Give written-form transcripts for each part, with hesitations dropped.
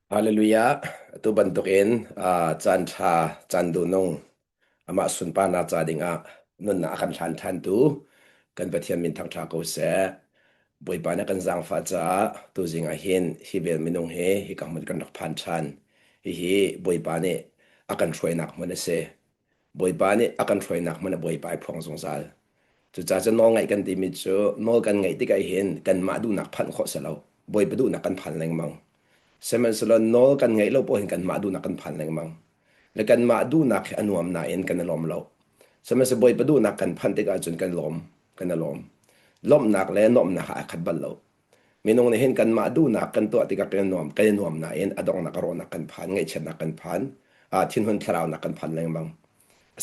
Hallelujah. Tu bantukin chan tha chan du nong ama sun pa na cha dinga nun na akan than than tu kan pathian min thang tha ko se boi pa na kan zang fa cha tu zinga hin hi bel minung he hi kam mun kan rak phan chan hi boi pa ne akan throi nak mun se boi pa ne akan throi nak mun boi pa phong song sal chu cha cha no ngai kan ti mi chu no kan ngai ti kai hin kan ma du nak phan kho sa lo boi pa du nak kan phan leng mang semen selo no kan ngai lo po hin kan ma du nak kan phan leng mang le kan ma du nak anuam na en kan lom lo semen se boi pa du nak kan phan te ka chun kan lom lom nak le nom na ha khat bal lo minong ne hin kan ma du nak kan to ti ka kan nom na en adong na karo na kan phan ngai chen na kan phan thin hun tharau na kan phan leng mang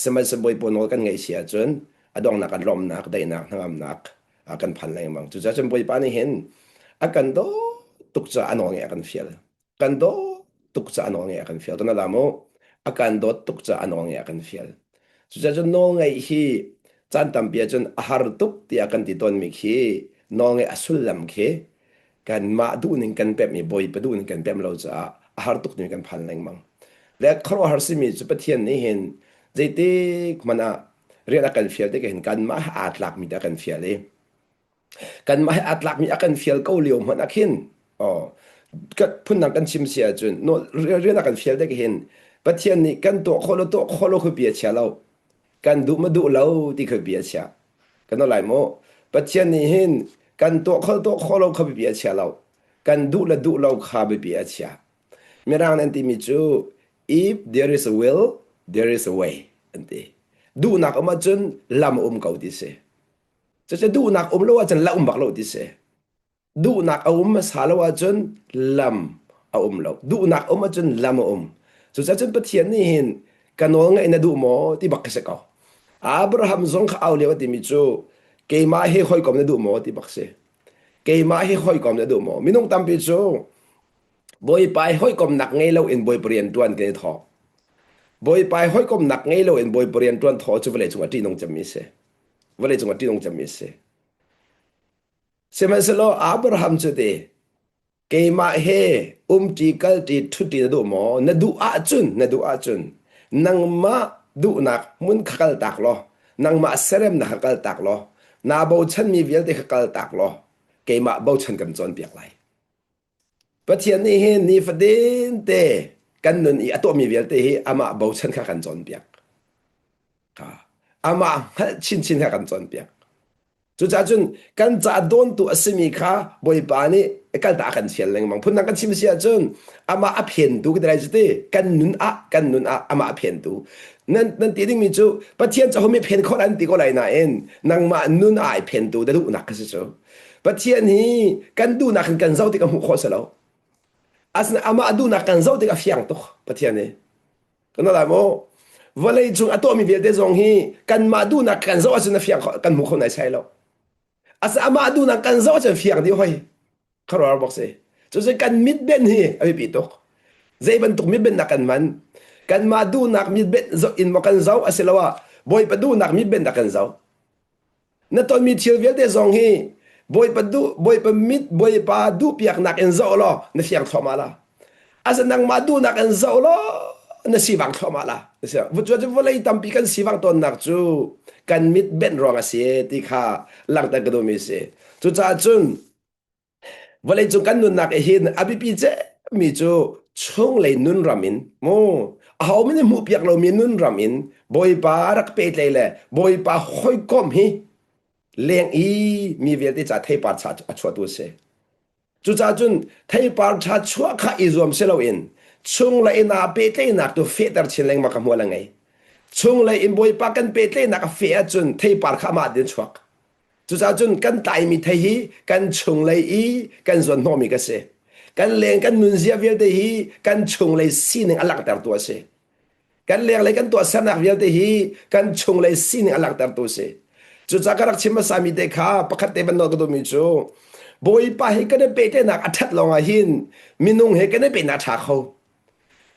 semen se boi po no kan ngai sia chun adong na kan lom nak dai nak ngam nak kan phan leng mang chu cha chen boi pa ni hin akan do tuk cha anong e kan fiel kan do tuk cha anong e kan fiel to na lamo akan do tuk cha anong e kan fiel chu cha chen no ngai hi chan tam pia chen ahar tuk ti akan ti ton mi khi no ngai asul lam khi kan ma du ning kan pep mi boi pa du ning kan pem lo cha ahar tuk ni kan phan leng mang le khro har si mi chu pathian ni hin jeite mana ria kan fiel te kan ma atlak mi da kan fiel kan ma atlak mi akan fiel ko liom man akhinก็พุ่นนักกันชิมเสียจนโนเรื่องนักกันเฟียลได้ก็เห็นประเทศนี้กันตัวโคโลคือเบียเชียเรากันดูมาดูเราที่คือเบียเชียกันอะไรโมประเทศนี้เห็นกันตัวโคโลคือเบียเชียเรากันดูละดูเราข้าเบียเชียมีร่างนั้นที่มีจู if there is a will there is a way อันที่ดูนักออกมาจนลำเก่าที่เสจะดูนักเราว่าจนละบักเราที่เสดูนักมาสารว่าจนลำเราดูนักมาจนลำสุดท้ายจนประเทศนี้เห็นกันว่าไงนะดูหมอที่บักเสกเอาอับราฮัมทรงเขาเรียกว่าที่มิจูเกมาให้คอยกอมนะดูหมอที่บักเสเกมาให้คอยกอมนะดูหมอมิน้องตามไปจูบอยไปคอยกอมหนักไงเราเอ็นบอยเปลี่ยนตัวกันทอบอยไปคอยกอมหนักไงเราเอ็นบอยเปลี่ยนตัวทอจะเวลาจังหวะที่น้องจะมีเสเวลาจังหวะที่น้องจะมีเสSemasa Abraham sude kema he tikal ti thuti na du mo na du achun nang ma du nak mun khakal tak lo nang ma serem na khakal tak lo na bo chan mi vial te khakal tak lo kema bo chan kan chon piak lai Pathian ni he ni fadin te kan nun I ato mi vial te hi ama bo chan kha kan chon piak ka ama chin kha kan chon piak chu cha chun kan cha don tu asimi kha boi pa ni kal ta kan fiel leng mang phun kan chim sia chun ama a phen tu ke dai jte kan nun a ama a phen tu nan ti ding mi chu pathian cha homi phen kho an ti ko lai na en nang ma nun ai phen tu da du nak ka chu pathian hi kan du nak kan zau ti ka mu kho sa lo asna ama du nak kan zau ti ka fiang to pathian ni kan la mo valai chung atomi vel de zong hi kan ma du nak kan zau asna fiang kan mu kho nai sai lo asa ama du na kan zo chen fiang di hoi kharor box e so se kan mit ben hi abi pi tok zai ban tok mit ben na kan man kan ma du nak mit ben zo in mo kan zo asilawa boy pa du nak mit ben na kan zo na ton mi thil vel de zong hi boy pa mit boy pa du piak nak en zo lo na fiang thoma la asa nang ma du nak en zo lo na siwang thoma la sia vu chu volai tampi kan siwang ton nak chu kan mit ben rong asie ti kha lang ta gado mi se chu cha chun volai chu kan nun nak hin abi pi che mi chu chung le nun ramin mo how many mu piak lo mi nun ramin boy pa rak pe le boy pa khoi kom hi leng I mi vel ti cha thai par cha achwa tu se chu cha chun thai par cha chua kha I Zuam se lo in chung le na pe te nak tu fe tar chin leng ma ka mo la ngai chung le in boy pa kan pe te nak fe a chun thai par kha ma din chuak chu cha chun kan tai mi thai hi kan chung le I kan zon no mi ka se kan leng kan nun zia vel te hi kan chung le sin alak tar tu se kan leng le kan to sanak vel te hi kan chung le sin alak tar tu se chu cha karak chima sami te kha pakhat te ban no ko mi chu boy pa he kan pe te nak athat longa hin minung he kan pe na tha kho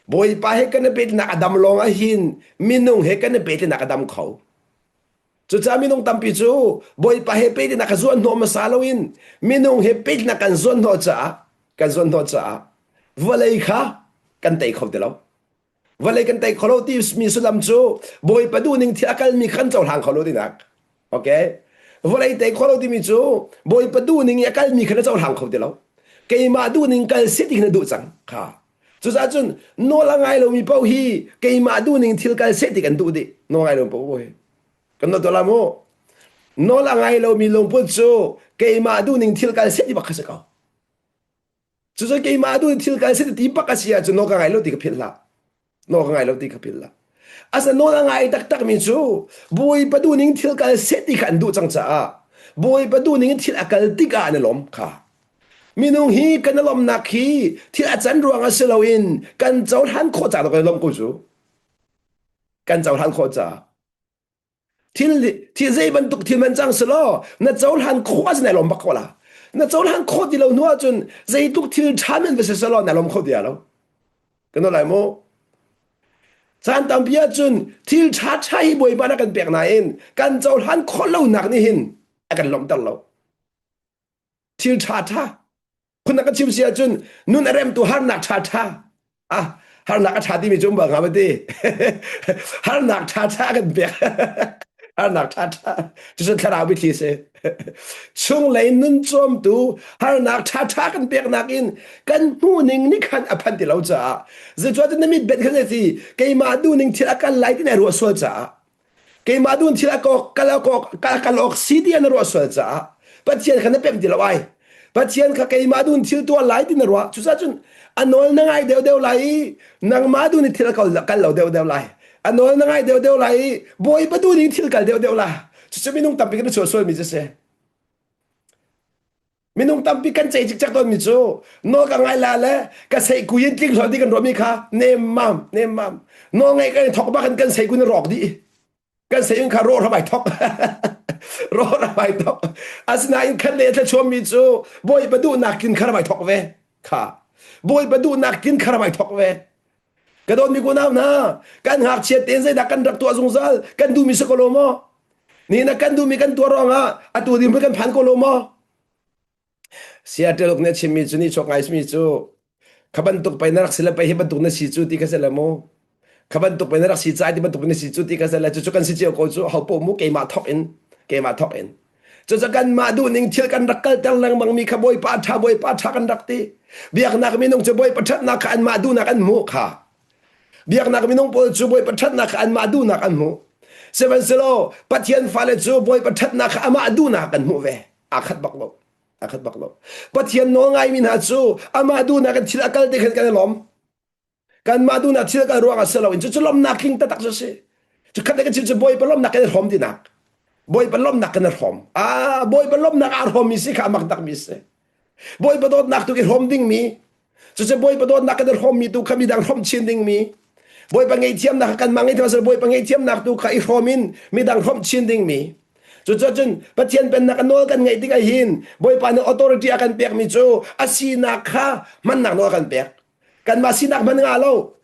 boy pa he kan pe nak adam longa hin minung he kan pe te nak adam kho chu cha minung tampi chu boy pa he pe te nak zuan no ma salawin minung he pe nak kan zuan no cha vale kha kan tei khau te lo vale kan tei kholo ti mi sulam chu boy padu ning thi akal mi khan chaw hang kholo ti nak okay vale tei kholo ti mi chu boy padu ning akal mi khan chaw hang khau te lo ke ma du ning kal seti khan du chang kha chu sa chun no la ngai lo mi pau hi ke ma du ning thil kal seti kan du di no ngai lo pau boy kan no to la mo no la ngai lo mi Lungput chu ke ma du ning thil kal seti ba kha sa ka chu sa ke ma du thil kal seti ti pa ka sia chu no ka ngai lo ti ka phil la no ka ngai lo ti ka phil la asa no la ngai tak tak mi chu boy padu ning thil kal seti kan du chang cha boy padu ning thil akal ti ka na lom kha minung hi kan lom nak hi thil a chan ruang a seloin kan chaw han kho cha lo lom ko chu kan chaw han kho cha thil zai ban tuk thil man chang selo na chaw han kho as na lom bak wala na chaw han kho di lo nuwa chun zai tuk thil chan men se selo na lom kho dia lo kan no lai mo chan tam bia chun thil cha cha hi boy ba na kan pek na in kan chaw han kho lo nak ni hin akan lom tal lo thil cha chaคุณนักชิมเสียจนนุ่นเริ่มตัวฮาร์นักชาชาฮาร์นักชาที่มีจุ่มบังครับที่ฮาร์นักชาชากันเปียฮาร์นักชาชา就是คาราวิธีเสช่วงเลยนุ่นจุ่มตัวฮาร์นักชาชากันเปียกนักอินกันหูนิ่งนี่คันอภันติเราจ้าจะจวดจะมีเบ็ดกันเลยสิเกยมาดูนิ่งที่ละกันไล่ที่ในรัวสวดจ้าเกยมาดูที่ละก็กะละก็กะละออกซีดีในรัวสวดจ้าปัจเจียนขันนั้นเป็นที่ละไว้Pathian ka kay madun til to lai tin ro chu sa chun anol na ngai deu lai nang madun ni til kal lo deu lai anol na ngai deu lai boy padu ni til kal deu la chu chu minung tampi ka so mi se minung tampi kan chei chik chak ton mi chu no ka ngai la le ka sei ku yin tik lo di kan ro mi kha nem mam no ngai ka thok ba kan sei ku ni rok di kan sei ka ro ra bai thokรอระบายทอกอาสนาอินคันเลทชวมีจูบอยประดูนักกินคาราบายทอกเวค่ะบอยประดูนักกินคาราบายทอกเวกระโดดมีกูน้ำนะกันหักเฉียดเต็นใจดักกันรักตัวสงสารกันดูมีสกโลมอนี่นะกันดูมีกันตัวรองอ่ะอัตัวดีมันกันพันโกโลมอเสียเตลกเนี่ยชิมีจูนี่ชกไอซ์มีจูขับันตุกไปนักศิลป์ไปให้บรรทุกเนี่ยสีจูที่กันเสร็จแล้วโมขับันตุกไปนักสีใจที่บรรทุกเนี่ยสีจูที่กันเสร็จแล้วจูกันสีเจียวโกจูเขาโปมุกเกมาทอกอินเกมาทอกเอ็นจะกันมาดูนิ่งเที่ยวกันรักกันจังลังบางมีขบอยป้าชากันรักตีเบียกนักมีน้องจะบอยประชัดนักอันมาดูนักอันหมูค่ะเบียกนักมีน้องปวดจะบอยประชัดนักอันมาดูนักอันหมูเซเว่นเซโลปัทเทียนฟาเลจะบอยประชัดนักอันมาดูนักอันหมูเวอาคัดบักโลปัทเทียนน้องไงมินาจูอันมาดูนักอันที่ละกันเด็กกันล้อมกันมาดูนักที่ละกันรัวกันเซโลอินจะล้อมนักคิงตะตักจะเสจะคัดเด็กจะบอยไปล้อมนักกันหอมดีนักboy balom nak na hom boy balom nak ar hom mi si ka mak dak mi se boy badot nak tu ki hom ding mi so boy badot nak na hom mi tu kami dang hom chin ding mi boy pangai thiam nak kan mangai thasa boy pangai thiam nak tu ka I homin mi dang hom chin ding mi so chun Pathian pen nak nol kan ngai tinga hin boy pan authority akan pek mi chu asina kha man nak no kan pek kan ma sinak man nga lo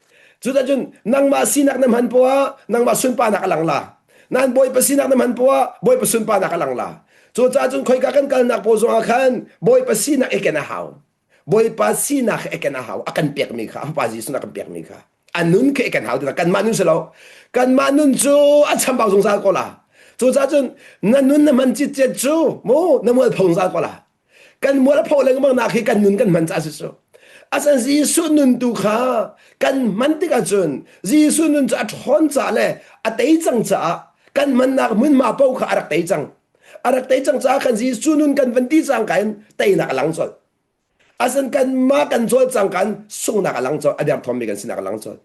chun nang ma sinak nam han po nang ma sun pa nak lang la nan boy pasinak naman po boy pasun pa nakalang la so cha chun khoi ka kan kal nak po zo khan boy pasinak ekenahaw boy pasinak ekenahaw akan pek mi kha pa ji sun akan pek mi kha anun ke ekenahaw kan manun selo kan manun chu a cham baw song sa ko la so cha chun nanun naman chi che chu mo namol phong sa ko la kan mo la pho le mang na khi kan nun kan man cha so asan ji sunun tu kha kan man ti ka chun ji sunun cha thon cha le a tei chang cha kan man nak mun ma pau kha arak tei chang cha kan ji sunun kan van ti chang kan tei nak lang chol asan kan ma kan chol chang kan sung nak lang chol adar thom mi kan sin nak lang chol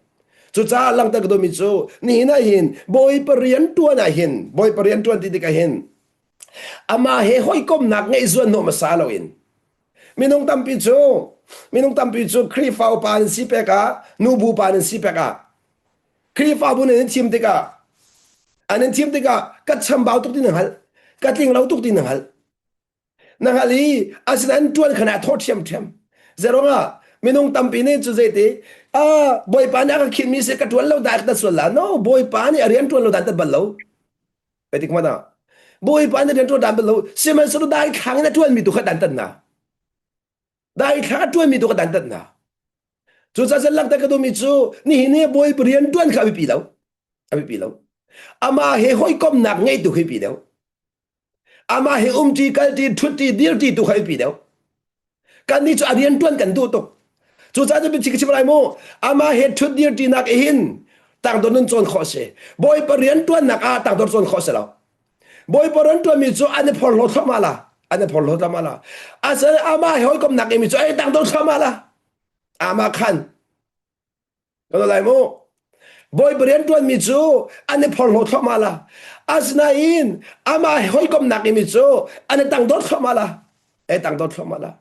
chu cha lang ta do mi chu ni na hin boy parian tua na hin boy parian tua ti ka hin ama he hoi kom nak ngai zuan no masalo in minung tampi chu kri fau pan si peka nu bu pan si peka kri fa bu ne tim te ka anen tim te ka kat cham bau tuk tin hal kat ling lau tuk tin hal na hali asinan tuan khana tho thiam zeronga minung tampi ne chu zete boy pan ka khin mi se ka tuan lau dak ta sola no boy pan ni arian tuan lau dan ta bal lau petik mana boy pan ne tuan dan bal lau seman su dai khang na tuan mi tu kha dan tan na dai kha tuan mi tu kha dan tan na chu cha chen lak ta ka do mi chu ni ne boy brian tuan kha bi pi lo abi pi lo ama he hoi kom nak ngai tu khi pi lo ama he ti kal ti thut ti dir ti tu khai pi lo kan ni chu arian tuan kan tu to chu chaจะเป็นชิกชิบไรโมอามาเฮทุดเดียร์ตีนักเหินต่างโดนนั่นจนข้อเสียบอยปริยันตัวนักต่างโดนจนข้อเสียแล้วบอยปริยันตัวมีจูอันนี้พอลดเข้ามาละอันนี้พอลดเข้ามาละอาศัยอามาเฮอยกนักมีจูไอ้ต่างโดนเข้ามาละอามาขันก็อะไรโมบอยปริยันตัวมีจูอันนี้พอลดเข้ามาละอาศัยอินอามาเฮอยกนักมีจูอันนี้ต่างโดนเข้ามาละไอ้ต่างโดนเข้ามาละ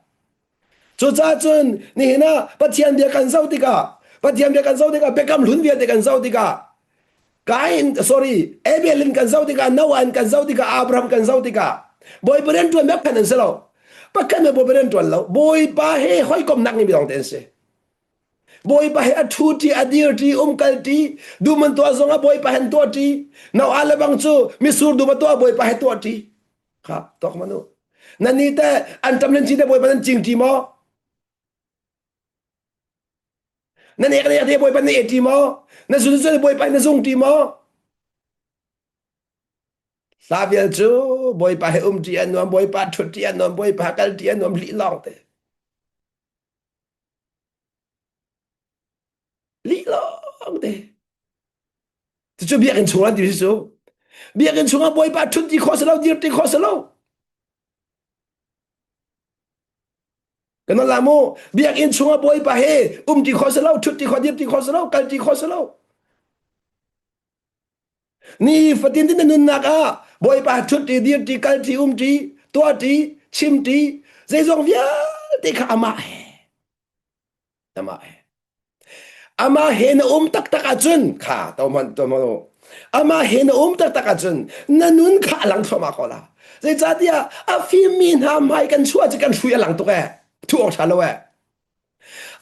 จุดจ้าจนนี่นะปัจจัยเดียกันเศร้าติกาปัจจัยเดียกันเศร้าติกาเบกำหลุนเวียเดียกันเศร้าติกากายน์sorry เอเบลินกันเศร้าติกาโนอันกันเศร้าติกาอับราฮัมกันเศร้าติกาบอยเปรนตัวแม่พันนั่นเสียแล้วปักกันไม่บอยเปรนตัวแล้วบอยป้าเฮ้ห้อยกบนักนี่ไม่ต้องเต้นเสียบอยป้าเฮ้อทูตีอดีตตีกัลตีดูมันตัวซงอ่ะบอยป้าเห็นตัวตีน่าอะไรบางจูมิสูร์ดูมาตัวบอยป้าเห็นตัวตีครับตอกมันนู่นนั่นนี่แต่อันจำเล่นจีแต่บอยป้านั้นจริงทีมั้งนั่นเองเนี่ยที่บอยไปในเอทีมอนั่นสุดท้ายบอยไปในส่งทีมอลาเวียจูบอยไปให้จีอันนวมบอยไปทุตีอันนวมบอยไปกัลตีอันนวมลีลองเตลีลองเตจะเบียกันชัวร์ดิพี่สูเบียกันชัวร์บอยไปทุตีข้อสลาวดีตีข้อสลาวกันนั่นละโมเบียกันชัวร์บอยไปให้ตีข้อสลาวทุตีข้อดีตีข้อสลาวกัลตีข้อสลาวนี่ฟัดดินที่นั่นนักอ่ะบอยป้าชุดที่ดีที่กัลที่ที่ตัวที่ชิมที่ใจจงเวียที่ข้าอามาอามาเห็นตักตักจุนข้าตัวมันอามาเห็นตักตักจุนนั่นนุ่นข้าหลังทั่วมาคนละใจจัดยาอาฟิมินหามให้กันช่วยจะกันช่วยหลังตัวแกทั่วชาโลเอ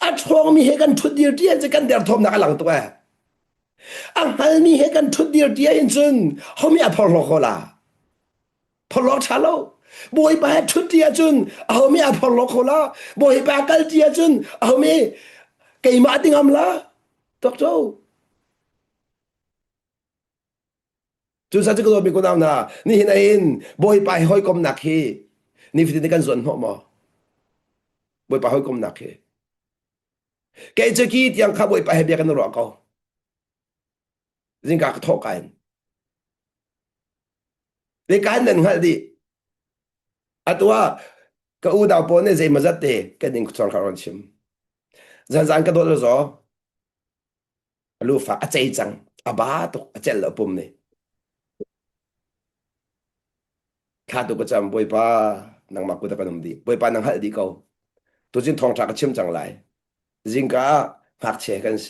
อาชงมีให้กันชุดเดียวที่จะกันเดือดทมนักหลังตัวอังฮัลมีให้กันทุดเดียวเดียวจนเขาไม่เอาพอลอกละพอลอกชาโลบอยไปทุดเดียวจนเขาไม่เอาพอลอกละบอยไปกัลเดียวจนเขาไม่เกี่ยมาติงอำละตกโจจุดสัจจ์ก็ตัวมีคนเอาหน้านี่เห็นไอ้อินบอยไปห้อยกลมหนักเฮนี่ฟิตในกันส่วนหัวมอบอยไปห้อยกลมหนักเฮแกจะคิดยังข้าบอยไปให้เบียกันรอเขาริงกากทอกันในการนั้นฮะดิอัตว่าก็อุดาวปนเนี่ยใจมาจัดเตะกันดิ่งสอนขารอนชิมจันก็โดนแล้วจ้ะลูกฟ้าใจจังอาบ้าตุกเจลปุ่มเนี่ยข้าตุกจำบอยป้านังมากุตะกันนมดีบอยป้านังฮะดิเขาตัวจริงทองจากชิมจังไรริงกาหักเชกันเส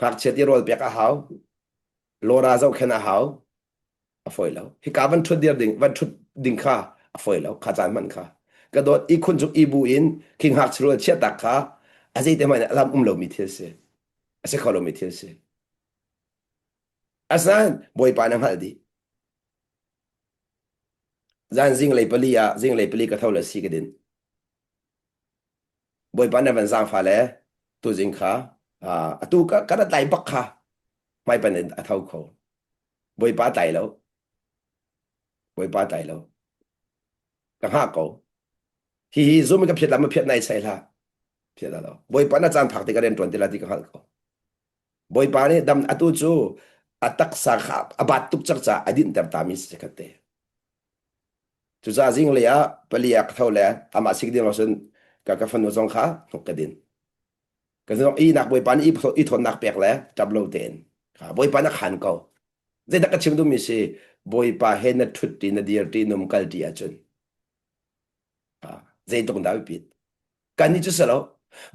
หักเชที่โรลเปียกหาวโลราเจ้าแค่นาหาวฝอยแล้วฮิกาวันทุดเดียร์ดิ่งวันทุดดิ่งข้าฝอยแล้วข้าจานมันข้ากระโดดอีคนจุกอีบูอินคิงหักชรัวเชียตักข้าอาศัยแต่มันลำเรามีเทียเสอาศัยเขาเรามีเทียเสอาศัยบอยปานังฮัลดีจานซิงเลยปลีอะซิงเลยปลีก็เท่าเลยสิกระดินบอยปานังวันจางฟ้าเลยตัวซิงข้าตัวก็ได้ไต่บักข้าไม่เป็นเท่าเขาบอยป้าไตแล้วบอยป้าไตแล้วกังห้าเขาฮีซูมันก็เพียรแล้วมันเพียรในใช่ละเพียรแล้วบอยป้าน่าจะผักติการเรียนตวนที่ละที่กังห้าเขาบอยป้าเนี่ยดำอัตุจูอัตักสักอาบัตตุกจักจ่าอดินเติมตามิสเกตเตจุดจ้าจิงเลยอะเปลี่ยกเท่าเลยอามาสิกเดียวเราซึ่งกับฟันวัวจงข้าหกกระดินก็จะต้องอีนักบอยป้านี่อีทนนักเปียกแล้วจับโลเตนบอยป้านักขันเขาใจนักชิมดูมิสิบอยป้าเห็นนัดทุดตีนัดเดียร์ตีนุ่มกัลตีอาจุนใจตรงดาวปิดกันนี่จะเสร็จแล้ว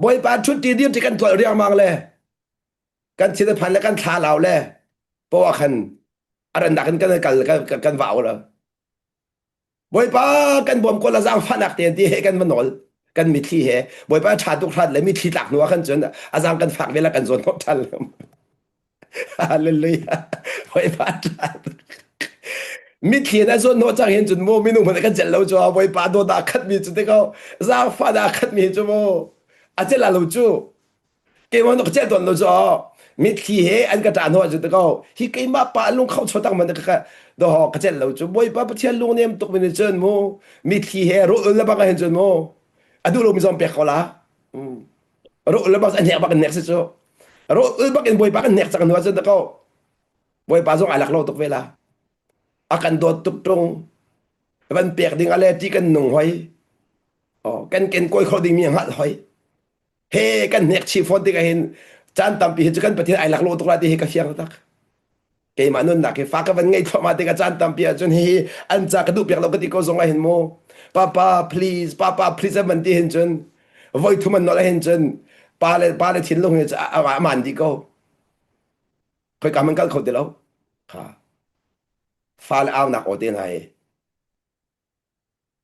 บอยป้าทุดตีเดียร์ที่กันตัวเรียงมังเลยกันชิดพันแล้วกันท้าเราเลยเพราะว่าคันอะไรหนักกันว่าวแล้วบอยป้ากันบ่มคนละสร้างฟันหนักเตียนที่เฮกันมันหนอกันมีที่เฮบอยป้าชาตุกทัดเลยมีที่ตักหนัวขันจนอาจารย์กันฝากเวลากันส่วนทบทันเลยฮาเลลูยาบอยป้ามีที่นั่นส่วนโน้จังเห็นจุดโมมีนุ่มมันก็เจริญจ้าบอยป้าโดนด่าขัดมีจุดที่เขาสร้างฟ้าด่าขัดมีจุดโมอาจจะลาลูจู cái món nó chết tuần lâu cho mi khi he anh cái tràn hoa cho tao câu hi cái mà pa lung khâu cho tăng mình cái đó họ cái chết lâu cho boy pa Pathian lung nem tục mình chân mo mi khi he rồi là bác anh chân mo adu lo mi zom pe khola rồi là bác anh nhẹ bác anh nhẹ cho rồi bác anh boy bác anh nhẹ sang hoa cho tao câu boy pa zong alak lo tục về là akan do tục trong văn bẹc đinh ale chỉ cần nung hoài kan ken koi kho ding mi ngat hoài he kan nek chi phone ti ka hin chan tam pi chu kan Pathian ai lak lo to la ti he ka hiang tak ke ma nun na ke fa ka van ngai tho ma ti ka chan tam pi chun hi an cha ka du pek lo ka ti ko zong a hin mo papa please man ti hin chun voi thu man no la hin chun pa le thin lo he a man di ko khoi ka man kal kho ti lo ha fa le aw nak o tin hai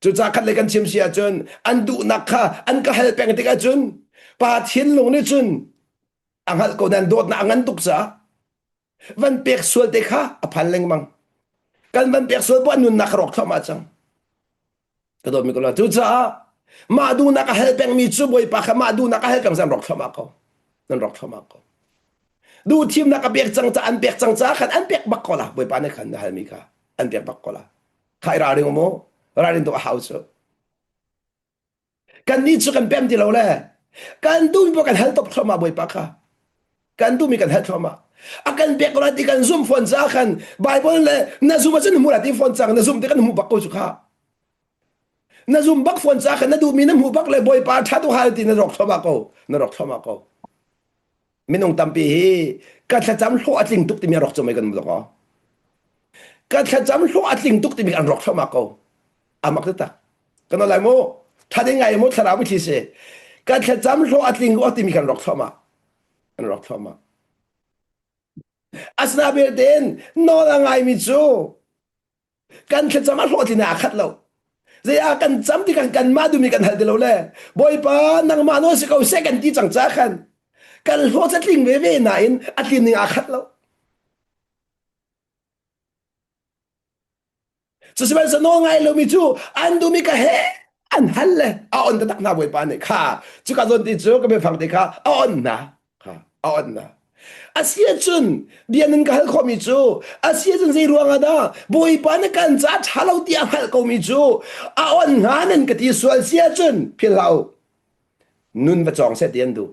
chu cha khat le kan chim sia chun an du nak kha an ka hel peng ti ka chun Pathian lo ni chun ang hal ko nan dot na angan tuk sa van pek sual te kha a phan leng mang kan van pek sual bo nun nak rok thama chang ka do mi ko la chu cha ma du na ka hel peng mi chu boy pa kha ma du na ka hel kang sam rok thama ko nan rok thama ko du thim na ka pek chang cha an pek chang cha khan an pek bak ko la boy pa ne khan na hal mi kha an pek bak ko la khai ra ring mo ra ring to a house kan ni chu kan pem ti lo le kan du mi bo kan hel top thama boy pa kha kan du mi kan hel thama akan bek ko la ti kan zoom phone cha khan bible le na zoom chen mu la ti phone chang na zoom te kan mu bak ko chu kha na zoom bak phone cha khan na du mi na mu bak le boy pa tha tu hal ti na rok thama ko na rok thama ko minung tampi hi ka tha cham hlo atling tuk ti mi rok chomai kan mu ko ka tha cham hlo atling tuk ti mi an rok thama ko amak ta kan la mo tha de ngai mo thara bu thi se ka tha cham hlo atling o ti mi kan rok thama an rok thama asna ber den no la ngai mi chu kan tha cham hlo ti na khat lo ze a kan cham ti kan ma du mi kan hal de lo le boy pa nang ma no se ko second ti chang cha khan kan hlo chat ling ve ve na in atin ni a khat lo so se ban so no ngai lo mi chu an du mi ka he an hal le a on ta tak na boy pa ne kha chu ka zon ti chu ka be phang ti kha a on na kha a on na asia chun dianin ka hal kho mi chu asia chun zei ruang ada boy pa ne kan cha thalo ti a hal ko mi chu a on nganen ka ti sual sia chun phil lau nun va chong se tian du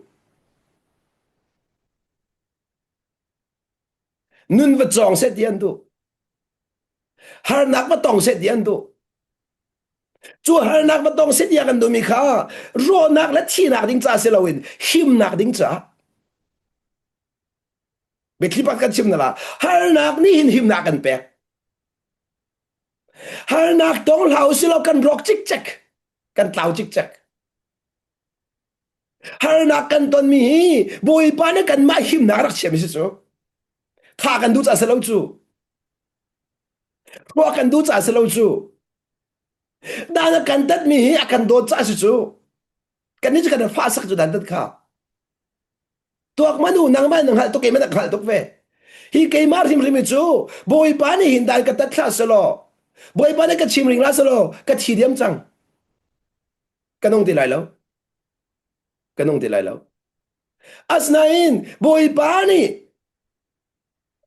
nun va chong se tian du har nak ma tong se tian du chu har nak ma tong se dia kan du mi kha ro nak la thi nak ding cha se lawin him nak ding cha betli pat kan chim na la har nak ni hin him nak kan pe har nak tong lau se lo kan rok chik chak kan tlau chik chak har nak kan ton mi boy pa ne kan ma him nak rak chem si chu tha kan du cha se lo chu ro kan du cha se lo chu da na kan tat mi akan do cha si chu kan ni kan fa sak chu dan tat kha tuak manu nang man nang hal to ke man hal to ve hi ke mar rim rim chu boy pa ni hin dan ka tat thla selo boy pa ne ka chim ring la selo ka thi diam chang kanong ti lai lo kanong ti lai lo asnain boy pa ni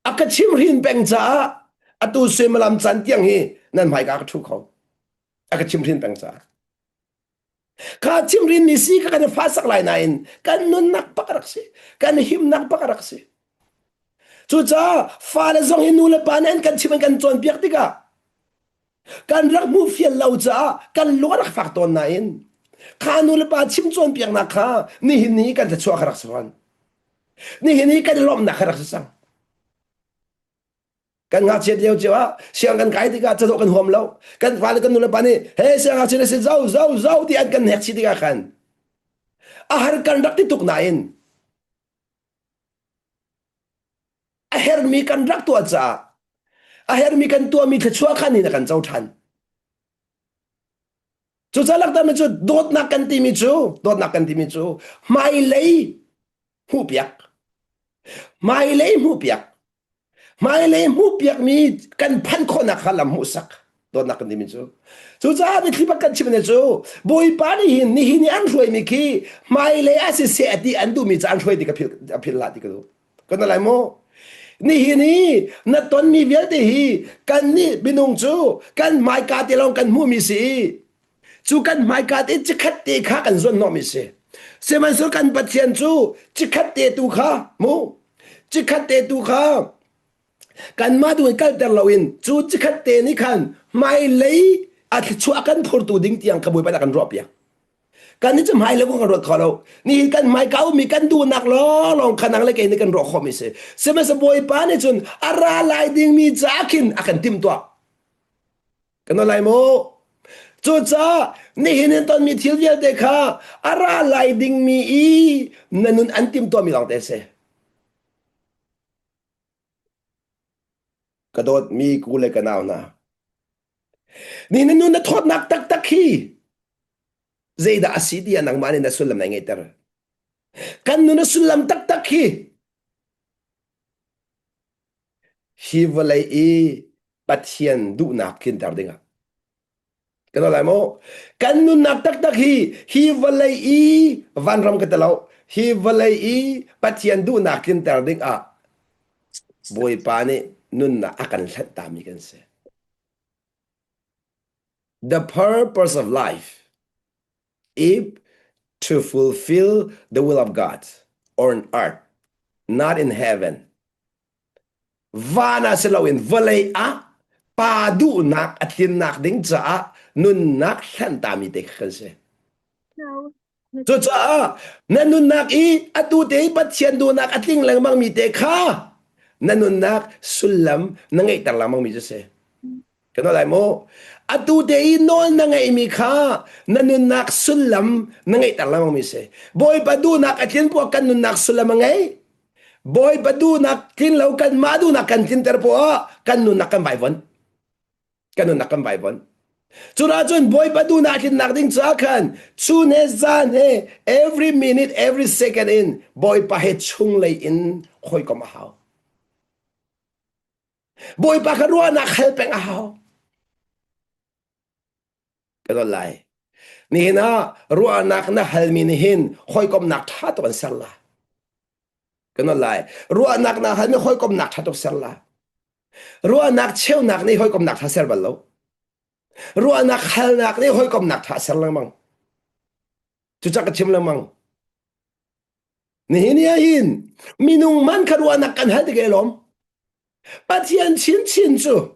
aka chim rin peng cha atu se malam chan tiang hi nan mai ka thu kho aka chim rin peng cha ka chim rin ni si ka kan fa sak lai nain kan nun nak pakarak si kan him nak pakarak si chu cha fa le zong hin nu le panen kan chim kan chon piak tika kan rak mu fiel lau cha kan lo rak fak ton nain ka nu le pa chim chon piak na kha ni hin ni kan cha chwa kharak san ni hin ni kan lom na kharak sang kan ngak che deu chewa siang kan kai tika cha kan hom lo kan fa le kan nu le pa ni he siang ngak che se zau ti an kan nek chi tika kan a har kan rak ti tuk nain a her mi kan rak tu cha a her mi kan tu mi thachwa khan ni na kan chau than chu chalak ta me chu dot na kan ti mi chu mai lei hu piak mai lei hu piak mi kan phan kho na khalam hu sak to nak ni min chu cha ni thlipa kan chim ne chu boi pa ni hin ni an roi mi khi mai le a se ati an du mi cha an roi ti ka phil la ti ka do kan lai mo ni hi ni na ton mi vial te hi kan ni binung chu kan mai ka te long kan mu mi si chu kan mai ka te chikhat te kha kan zon no mi se se man so kan Pathian chu chikhat te tu kha mu chikhat te tu kha kan ma du kal ter lawin chu chikhat te ni khan mai lei a chu akan thor tu ding tiang ka boi pa kan drop ya kan ni cham hai le ko kan ro khalo ni kan mai kau mi kan du nak lo long khanang le ke ni kan ro kho mi se ma se boi pa ni chun ara lai ding mi chakin akan tim to kan lai mo chu cha ni hin ton mi thil vel de kha ara lai ding mi i nanun an tim to mi long te se kadot mi ku le kanaw na ni nanun na thot nak tak tak hi Zayda asidi anang mani na sulam na ngaiter. Kan no na sulam tak tak hi walay i Pathian Duhnak kintar dinga. Kano lai mo kan no nak tak tak hi walay i vanram katalaw hi walay i Pathian Duhnak kintar dinga. Boy pani nun na akan tami kan se. The purpose of life is to fulfill the will of God on earth, not in heaven. Vana silawin valay a padu nak at hinak ding cha nun nak hantami te kanse. So cha nanun nak I atu te Pathian du nak ating lang mang mi te kha nanun nak sulam nangay talamang mi se. Kano lai mo atu te I non nangay mi kha nanun nak sulam nangay talamang mi se. Boy padu nak atin po kan nun nak sulam ngay. Boy padu nak kin law kan madu nak kan tinter po kan nun nak kan baibon. Kan nun nak kan baibon. Churachun boy padu nak kin nak ding chakan chune zan he every minute every second in boy pa he chung lay in khoi ko mahaw. Boy pa karua nak helpeng ahaw. Kano lai. Ni na ruwa nak na halminihin khoi kom nak tha to kan sala. Kano lai. Ruwa nak na halmi khoi kom nak tha to sala. Ruwa nak chew nak ni khoi kom nak tha ser balo. Ruwa nak hal nak ni khoi kom nak tha ser lang mang. Chucha ka chim lang mang. Ni hin minung man karua nak kan hal de gelom. Pathian chin chin chu.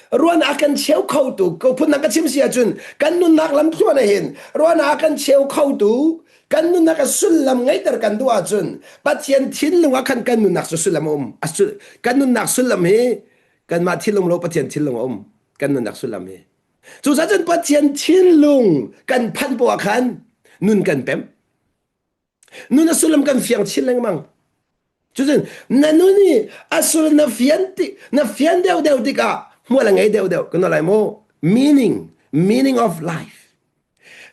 Ruan akan chew khâu tu ko phun nak chim sia chun kan nun nak lam thua na hin ruan akan chew khâu tu kan nun nak sul lam ngai tar kan dua chun Pathian thin lu akan kan nun nak sul lam asu kan nun nak sul lam he kan ma thin lo Pathian thin lu kan nun nak sul lam he chu sa chun Pathian thin lung kan phan po akan nun kan pem nun sul lam kan fiang thin lang mang chu chun nanuni asul na fian deu tika mua là ngay đều cái nó lại mo meaning of life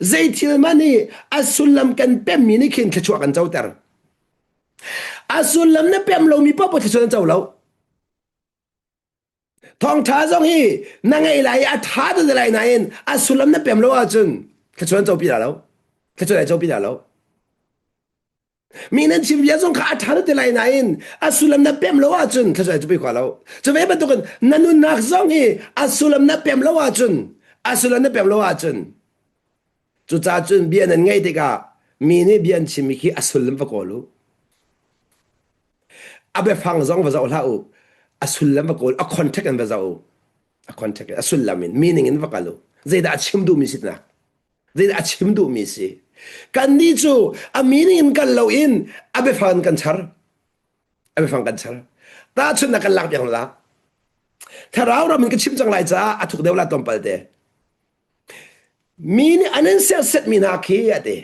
dây thiêu mani asulam kan pem mini kin ke chuak kan chau tar asulam na pem lo mi pa po chuan chau lo Thawngtha zong hi na ngay lại a tha de lại na in asulam na pem lo a chun ke chuan chau pi la lo ke chuan chau pi la lo Minan chim ya zong ka thana te lai nain asulam na pem lo a chun thasa chu bi khwa lo chu ve ba tu kan nanun nak zong hi asulam na pem lo a chun asulam na pem lo a chun chu cha chun bian an ngai te ka mi ni bian chim ki asulam va ko lu abe phang zong va za la u asulam va ko a contact an va za u a contact asulam meaning in va ka lu zeda chim du mi sit na zeda chim du mi si kan ni chu a meaning kan lo in abe fan kan char ta chun na kan lak yang la tharau ra min ka chim chang lai cha athuk deula tom pal de min anan set min ha khi ate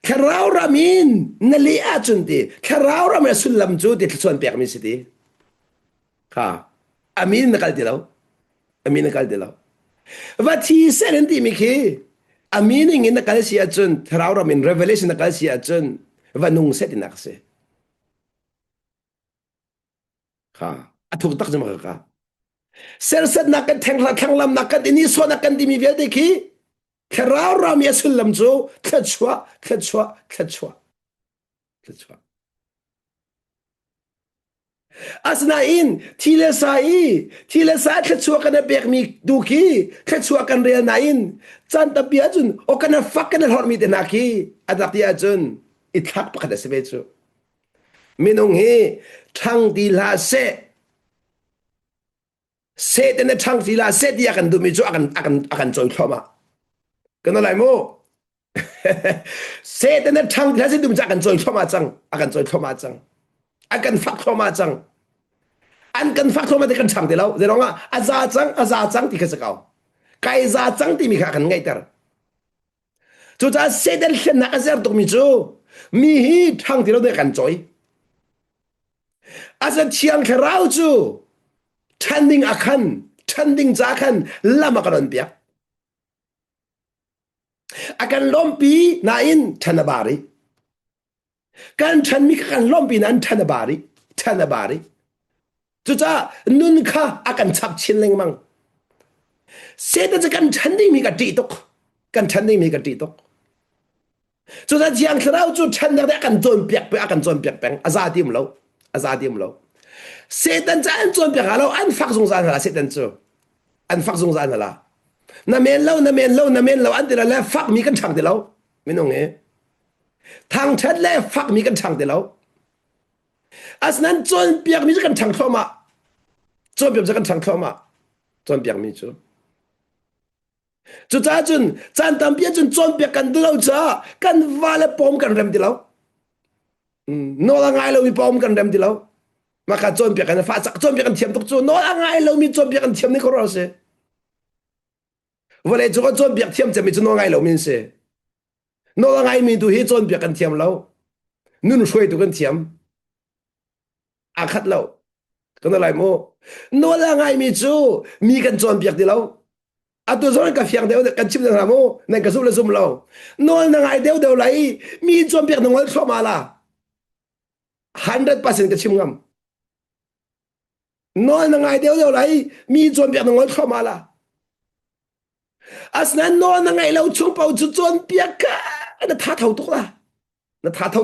tharau ra min na li a chun ti tharau ra ma sulam chu ti chuan pek mi si ti kha amin na kal ti lo va thi seren ti mi khi a meaning in the kalsia chun tharau in revelation the kalsia chun vanung set in akse ha athuk tak jama ka Sersat nakan thang lam nakan ini so nakan di mi vel de ki kharau ram ya sulam jo khachwa khachwa khachwa khachwa asna in thile sa khachwa kana bek mi du ki khachwa kan real na in chan ta bia jun o kana fak kana hor mi de na ki adak dia jun it khak pa kada se chu minung he thang di la se den thang di la se dia kan du mi chu akan choi thoma kana lai mo se den thang di la se du mi akan choi thoma chang akan fak thoma chang an kan fak thoma de kan chang de lo de ronga aza chang ti ka sakao kai za chang ti mi kha kan ngai tar chu cha se den hlen na azar tok mi chu mi hi thang ti lo de kan choi asa chiang kharau chu trending za khan lama kan pia akan lompi na in thanabari kan than mi kan lompi nan thanabari chu cha nun kha akan chap chin leng mang se da kan trending mi ka ti tok chu cha chiang kharau chu than da kan zon piak pe akan zon piak peng azadim lo se dan cha an zon piak lo an fak zong zan la se dan chu an fak zong zan la na men lo an de la fak mi kan chang de lo minong e thang chat le fak mi kan chang de lo asnan zon piak mi kan chang thoma zon piak kan chang thoma zon piak mi chu cha chun chan tam pia chun zon piak kan de lo cha kan vale pom kan rem de lo no la ngai lo mi pom kan rem de lo ma ka zon piak kan fa sak zon piak kan thiam tok chu no la ngai lo mi zon piak kan thiam ni ko ro se vale chu ko zon piak thiam cha mi chu no ngai lo min se no la ngai mi tu hi zon piak kan thiam lo nun shoi tu kan thiam a khat lo kan lai mo no la ngai mi chu mi kan zon piak di lo a tu zon ka fiang deu kan chim na mo na ka zum la zum lo no na ngai deu lai mi zon piak no ngol thlo ma la 100% ka chim ngam no na ngai deu lai mi zon piak no ngol thlo ma la asnan no na ngai lo chung pau chu zon piak ka na tha thau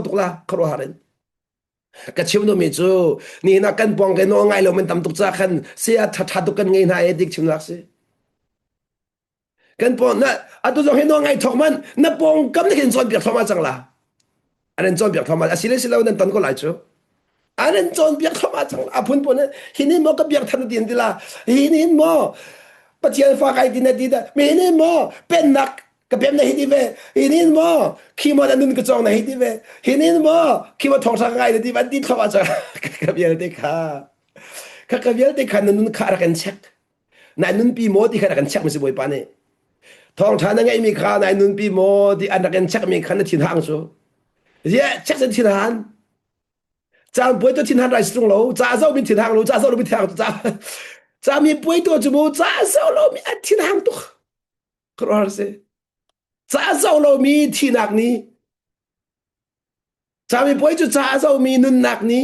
tuk la khro haren ka chim no mi chu ni na kan pong ke no ngai lo men tam tuk cha khan se tha tu kan ngai na e dik chim lak se kan pon na atu zo he no ngai thok man na pong kam ne ken zon piak thoma chang la anen zon piak thoma asile silo nan tan ko lai chu anen zon piak thoma chang a phun pon hinin mo ka piak than din dila hinin mo Pathian fa kai din di da me hinin mo Pennak ka pem na hidi ve hinin mo khimo da nun ka chong na hidi ve hinin mo khimo Thawngtha ngai di ban di thoma chang ka bial de ka bial de kha nun kha ra kan chek na nun pi mo di kha ra kan chek mi si boi pa ne Thawngtha na ngai mi kha na nun pi mo di an ra kan chek mi khan na thin hang chu ye chek sen thin han cha boi to thin han rai strong lo cha zo mi thin hang lo cha zo lo mi thang cha mi boi to chu mo cha zo lo mi a thin hang to kro se cha zo lo mi thinak ni cha mi boi chu cha zo mi nun nak ni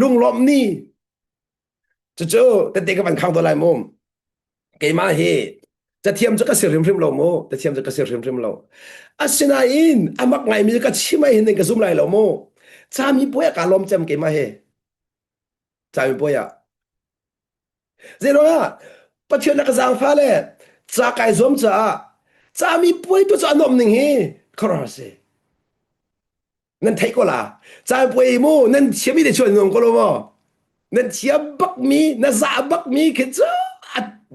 lung lom ni chu ta te ka ban khang to lai mom ke ma heจะเทียมจะก็เสียริมริมเราโมจะเทียมจะก็เสียริมริมเราอาศินาอินอามักไงมีก็ชิไม่เห็นในกระซุ่มไรเราโมจามีป่วยการล้มจำเกี่ยมาเฮจามีป่วยอะเจ้าว่าปัจจุบันนักสังฟ้าเลยจากไอ้ซุ่มจามีป่วยตัวจะนมหนึ่งเฮครอสนั่นไทยก็ล่ะจาป่วยโมนั่นเชื่อไม่ได้ชวนนมก็รู้โมนั่นเชื่อบักมีนั่นซาบักมีคือจ้า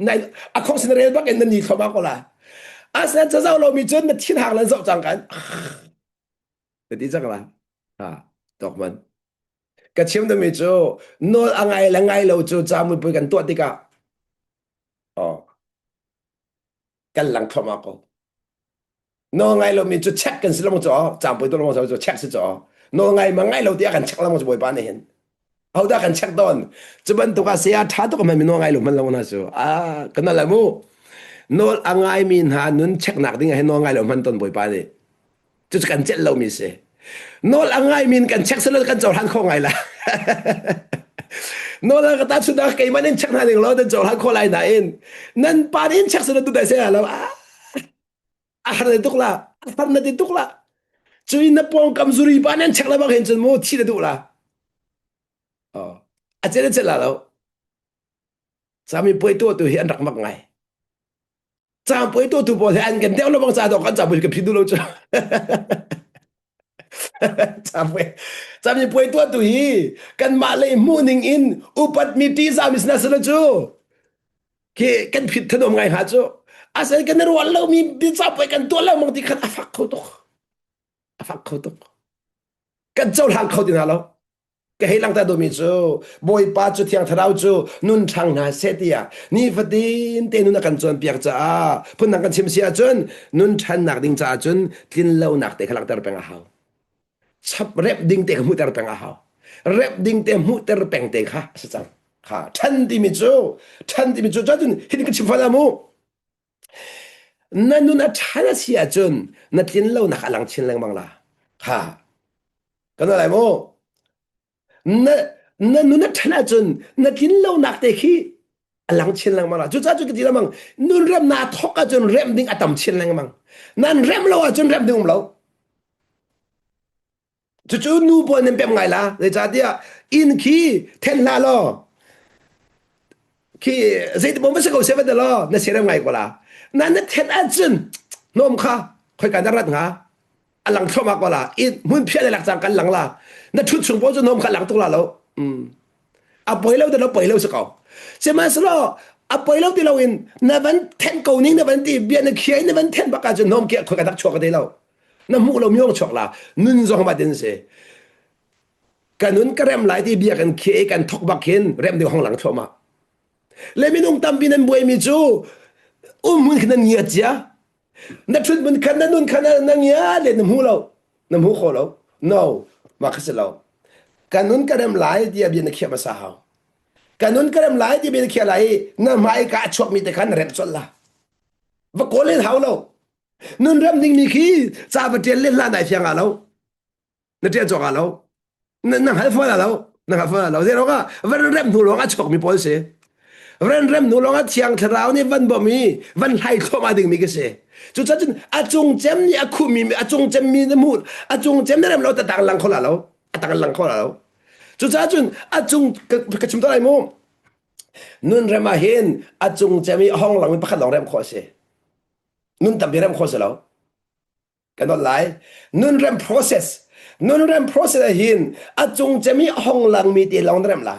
ในอะคงสินเรียนบักเอ็นนี่เข้ามาก็ล่ะอาศัยจะเจ้าเรามีจนมาทิ้งห่างแล้วจบจังกันแต่ที่จังล่ะตกมันกระเทียมตัวมีจูโน้ตอะไรละไงเราจูจามือไปกันตัวติกะอ๋อกันหลังเข้ามาก็โน้ตไงเรามีจูเช็คกันสิแล้วมั้งจ้อจามไปตัวเราจะเช็คสิจ้อโน้ตไงมาไงเราเดียกันเช็คแล้วมั้งจะบ่อยปานนี่เห็นเอาได้กันเช็คตอนจะเป็นตัวเสียท้าตัวมันมีโน้ตไงหรือมันเราหน้าจูกันนั่นแหละมูโน้ตอะไรมีหานุนเช็คหนักดิ้งให้โน้ตไงหรือมันตอนบ่อยปานนี่จะกันเจ็ดเรามีเสโน้ตอะไรมีกันเช็คสิแล้วกันจะหันข้อไงล่ะ no la kata sudah kay manin chak na ning lo da jol ha ko lai na in nan pa in chak sudah tu da se lo har na tukla har na ti tukla chui na pong kam zuri pa nan chak la ba hen chen mo thi da tu la a chen chen la lo sa mi poi to tu hi an rak mak ngai cha poi to tu bo an kan deu lo bang sa do kan cha bu ke phi du lo cha cha mi poi to tu hi kan ma le morning in upat mi ti sa mis na sa chu ke kan phit thanom ngai ha chu asal kan ro lo mi bi sa poi kan to lo mang ti kan afak ko to kan chau hang ko din ha lo cái hay lăng ta đồ mi chú bồi ba chú thiang thảo chú nun thang na xe tia ni phát tin tên nun cần chọn biếc cha phun năng cần chim xia chun nun chan nạc ding cha chun tin lâu nạc để khai lăng ta bèn hao chắp rep ding te mu ta bèn hao rep ding te mu ta bèn te kha sao kha chan di mi chú cha chun hít cái chim pha na mu na nun a chan xia chun na tin lâu nạc lăng chin lăng mang la kha cái đó lại mu na nuna thana chun na tin lo nak te khi alang chen lang mala chu cha chu ki lamang nun rem na thoka chun rem ding atam chen lang mang nan rem lo a chun rem ding lo chu nu bo nem pem ngai la le cha dia in khi ten la lo khi zait bom se ko se va de lo na se rem ngai ko la nan na ten a chun nom kha khoi kan rat nga alang thoma ko la in mun phia le lak chang kan lang la na thu chung bo chu nom kha lang tu la lo a poi lo de lo poi lo se ko se ma se lo a poi lo ti lo in na van ten ko ning na van ti bia na khie na van ten ba ka chu nom ke khoi ka dak chok de lo na mu lo myong chok la nun zo ma den se kanun ka rem lai ti bia kan khie kan thok ba khen rem de hong lang thoma le mi nong tam bin en boi mi chu mun kan nia cha na thut mun kan na nun kan na nia le na mu lo na mu kho lo no ma ka se lo kanun ka rem lai ti bia na khia ma sa ha kanun ka rem lai ti bia na khia lai na mai ka chok mi te kan rem chol la va ko le hau lo nun rem ding mi khi cha ba tel le la nai phiang a lo na te chok a lo na hal fa la lo na ha fa la lo zero ka van rem nu lo nga chok mi pol se van rem nu lo nga thiang thrao ni van bo mi van hai kho ma ding mi ke se chu cha chun a chung chem ni a khu mi a chung chem mi na mu a chung chem na rem lo ta tang lang kho la lo a tang lang kho la lo chu cha chun a chung ka chim ta lai mo nun rem a hen a chung chem mi hong lang mi pa khat long rem kho se nun tam bi rem kho se lo kan dot lai nun rem process a hin a chung chem mi hong lang mi ti long rem la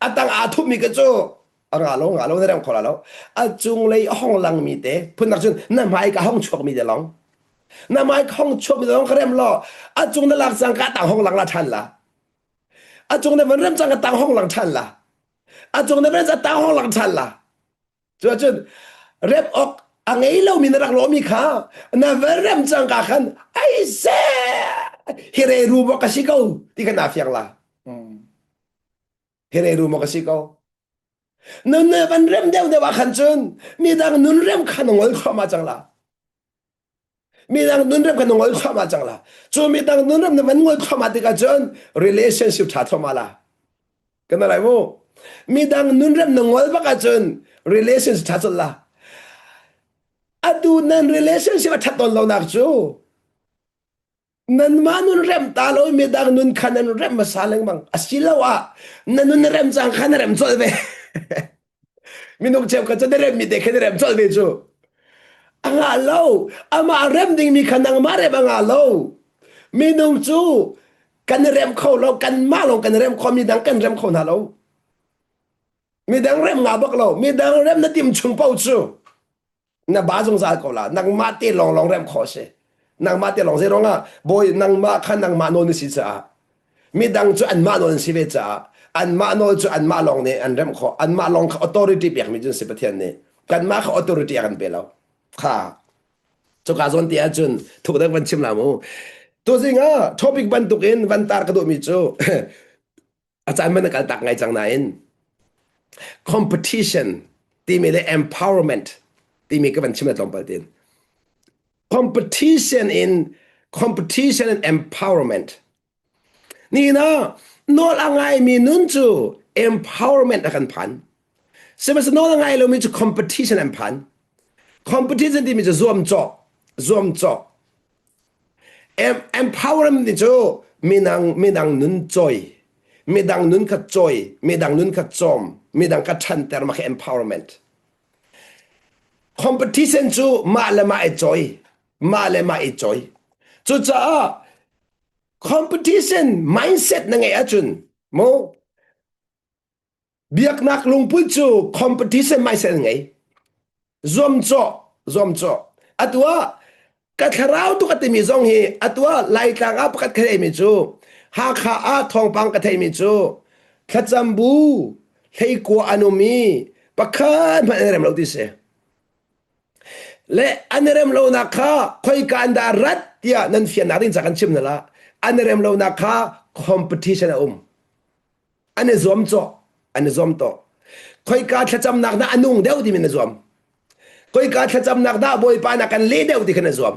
a tang a thu mi ka chu nga lo rem kho la lo a chung lei hong lang mi te phun nak chun na mai ka hong chok mi de long na mai hong chok mi de long rem lo a chung na lak sang ka tang hong lang la than la a chung na van rem sang ka tang hong lang than la a chung na van sa tang hong lang than la chu chun rep ok angei lo mi na rak lo mi kha na van rem sang ka khan ai se hire ru bo ka si ko ti ka na fiang la hire ru mo ka si ko nun ne van rem deu de wa khan chun mi dang nun rem khan ngol kha ma chang la mi dang nun rem khan ngol kha ma chang la chu mi dang nun rem ne van ngol kha ma ti ka chun relationship tha thoma la kan lai mo mi dang nun rem ne ngol ba ka chun relationship tha chol la adu nan relationship tha ton lo nak chu nan ma nun rem ta lo mi dang nun khan nun rem ma sa leng mang asilawa nan nun rem chang khan rem chol be minung chem ka chade rem mi de khen rem chol be chu anga lo ama rem ding mi khanang ma re banga lo minung chu kan rem kho lo kan ma lo kan rem kho mi dang kan rem kho na lo mi dang rem nga bak lo mi dang rem na tim chung pau chu na ba jong sa ko la nang ma te long long rem kho se nang ma te long se ronga boy nang ma khan nang ma no ni si cha mi dang chu an ma no si ve cha an ma no chu an ma long ne an rem kho an ma long authority pek mi jun se pathian ne kan ma kho authority kan pe lo kha chu ka zon ti a chun thu da van chim la mo to zinga topic ban tuk in van tar ka do mi chu acharan man kal tak ngai chang na in competition ti me the empowerment ti me ka van chim la tong pal tin competition and empowerment ni na no angai mi nun chu empowerment akan pan sebab no ngai lo mi chu competition an pan competition di mi chu Zuam cho empowerment di chu minang nun joy midang nun ka joy midang nun ka chom midang ka than ter ma empowerment competition chu ma le ma e joy chu cha competition mindset na ngai achun mo biak nak lungput chu competition mindset ngai Zuam cho atwa ka tharau tu ka ti mi zong hi atwa lai tlang a pakat khe mi chu ha kha a thong pang ka thei mi chu khachambu thei ko anumi pakhan ma rem lo ti se le anerem lo na kha khoi ka anda rat tia nan fian na rin cha kan chim na la anerem lo na kha competition ane Zuam to khoi ka thacham nak na anung deu di min Zuam khoi ka thacham nak da boy pa na kan le deu di kan Zuam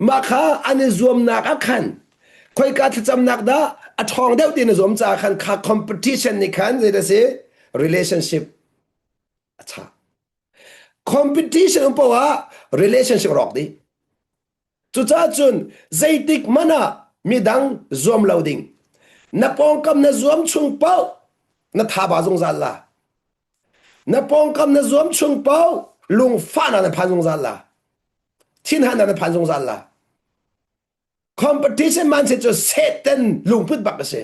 ma kha ane Zuam nak a khan khoi ka thacham nak da a thong deu di na Zuam cha khan kha competition ni khan je se relationship acha competition pawa relationship rock di chu cha chun zaitik mana midang Zuam loading na pong kam na Zuam chung pau na tha ba zong zan la na pong kam na Zuam chung pau lung fa na pan zong zan la thin han na pan zong zan la competition man se chu Satan lungput bak se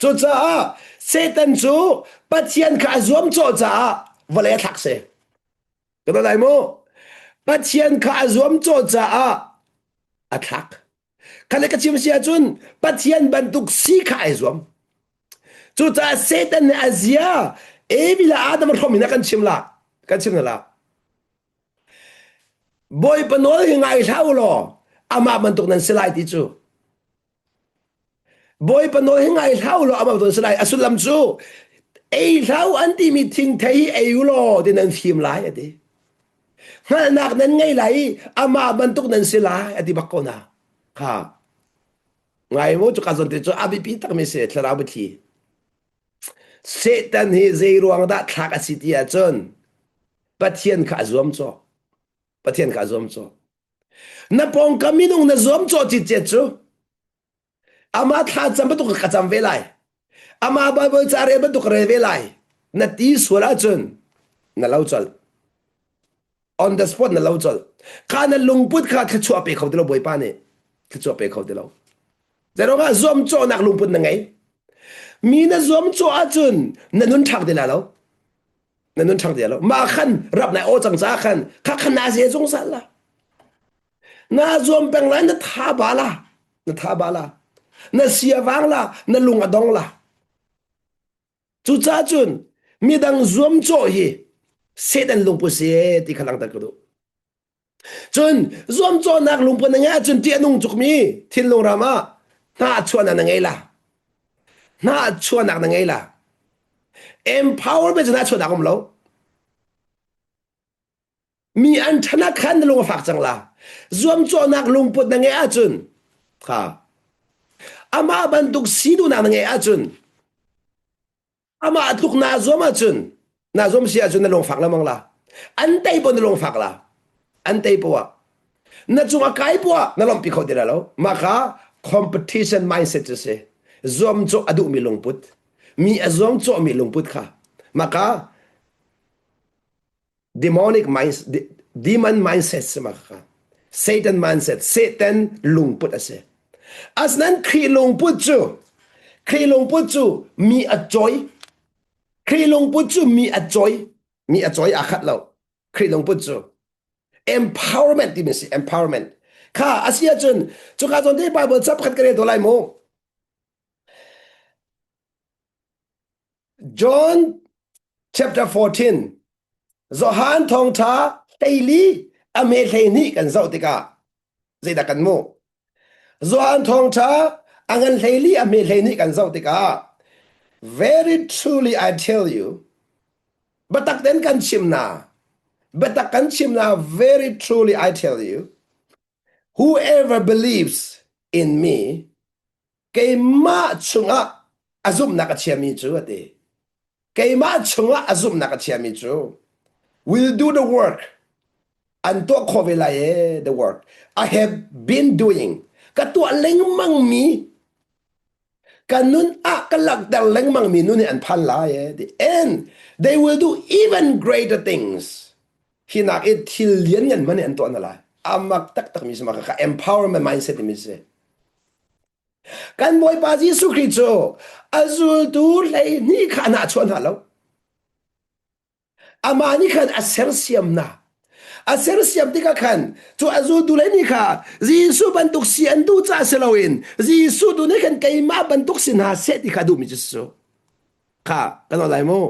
chu cha Satan chu Pathian ka Zuam cho cha vale thak se cái đó lại mô Pathian ka Zuam cho cha a thak kale ka chim sia chun Pathian bantuk si ka Zuam chu cha Satan azia e bila adam thom na kan chim na la boy panol hi ngai thau lo ama bantuk nan silai ti chu boy panol hi ngai thau lo ama bantuk silai asulam chu e thau anti meeting thai e lo din nan phim lai ati nak nan ngay lại ama bantuk nan sila ati bakona ha ngai mo chu kazon te chu abipi tak me se thlara buthi Satan hi zeiruang da thak asitia chon Pathian ka Zuam cho na pong kaminung na Zuam cho chi che chu ama tha cham batuk ka cham velai ama ba ba chare batuk re velai na ti sura chon na lau chal on the spot na lau chal kana lungput kha thachua pe khau dilo boy pa ne thachua pe khau dilo zero ga Zuam cho nak lungput na ngai mi na Zuam cho a chun na nun thak de la lo na nun thak de lo ma khan rap na o chang cha khan kha khan na se jong sal la na Zuam peng lan na tha ba la na sia wang la na lung adong la chu cha chun midang Zuam cho hi Satan lungput se ti khalang ta ko chun Zuam cho nak lungput na nga chun ti anung chuk mi thin long rama na chuan na ngai la na chuan na ngai la empowerment na chuan na kom lo mi an thana khan long fak chang la Zuam cho nak lungput na ngai a chun kha ama bantuk sidu na ngai a chun ama atuk na Zuam a chun na Zuam sia chun na long fak la mang la an tai bon long fak la an tai po na chunga kai po na lom pi kho de la lo ma kha competition mindset se Zuam cho adu mi lungput mi Zuam cho mi lungput kha ma kha demon mindset se ma kha Satan mindset Satan lungput ase asnan khi lungput chu mi a joy khi lungput chu mi a joy a khat lo khi lungput chu empowerment ti mi si empowerment kha asia chun chu ka chon de bible chap khat kare dolai mo John chapter 14 Zohan Thawngtha daily ame theni kan zau tika zeda kan mo Zohan Thawngtha angan daily ame theni kan zau tika very truly I tell you batak den kan chimna very truly I tell you whoever believes in me kay ma chunga azum na ka chiami chu ate keima chunga azum na ka chiami chu will do the work and to khovela ye the work I have been doing ka to leng mang mi kanun a kalak dal leng mang mi nun an phan la ye the end they will do even greater things hinak it thil lian yan man an to na la amak tak tak mi sama ka empowerment mindset mi se kan boy pa Jesu Christo azul tu lei ni khana chon halo amani khan a sersiam na a sersiam tika khan chu azul tu lei ni kha Jesu bantuk sian tu cha selawin Jesu tu ne khan keima bantuk sin ha se ti kha du mi Jesu kha kan lai mo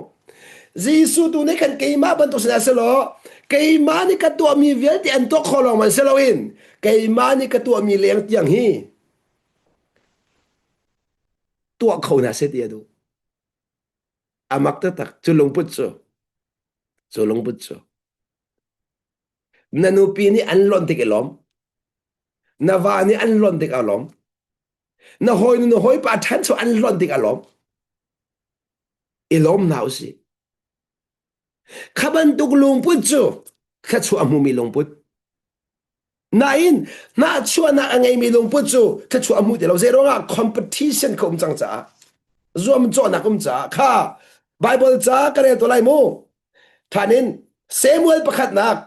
Jesu tu ne khan keima bantuk sin ha selo keima ni ka tu mi vel ti an to kholong man selawin keima ni ka tu mi leng tiang hi tua khâu na sẽ đi đâu amak ta tak chu Lungput chu nanu pi ni an lon tik elom na va ni an lon tik alom na hoi pa than chu an lon tik alom elom nào si khaban tuk Lungput chu kha chu amu mi Lungput na in na chu na angai mi Lungput chu kha chu amu de lo zero nga competition ko chang cha Zuam cho na kum cha kha Bible cha kare to lai mo thanin Samuel pakhat nak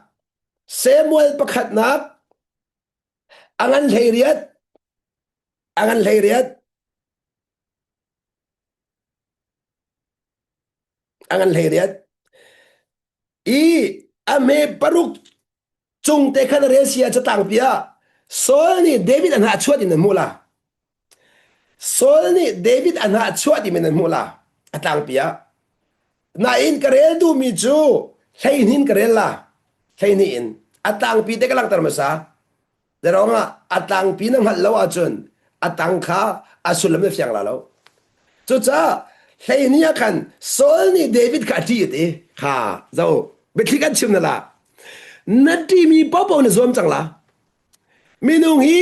angan leiriat i ame paruk chung te khan resia cha tang pia Saul ni David an ha chuat in mula Saul ni David an ha chuat in mula atang pia na in karel du mi chu thainin karela thaini in atang pi te kalang tarmasa deronga atang pi nang hal lawa chun atang kha asulam ne fyang la lo chu cha thaini khan Saul ni David ka ti te kha zo betli kan chim na la nati mi popo ne zom chang la minung hi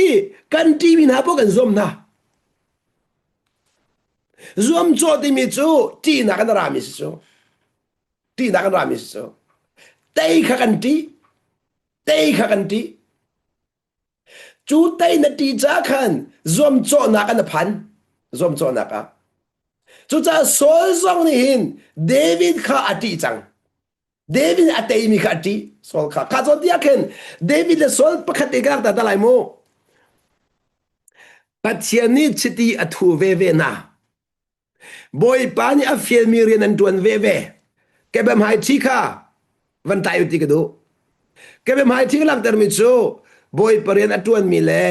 kan ti mi na po kan zom na zom cho ti mi chu ti na kan ra mi chu ti na kan ra mi chu tei kha kan ti chu tei na ti cha khan zom cho na kan phan zom cho na ka chu cha Saul zong ni hin David kha ati chang David atei mi kha ati Saul kha ka zo dia khen David le Saul pakhat te gar ta lai mo Pathian ni chiti athu ve na boy pa ni a fiel mi rian an tuan ve ke bam hai thi kha van tai uti ke do ke bam hai thi lang ter mi chu boy parian atuan mi le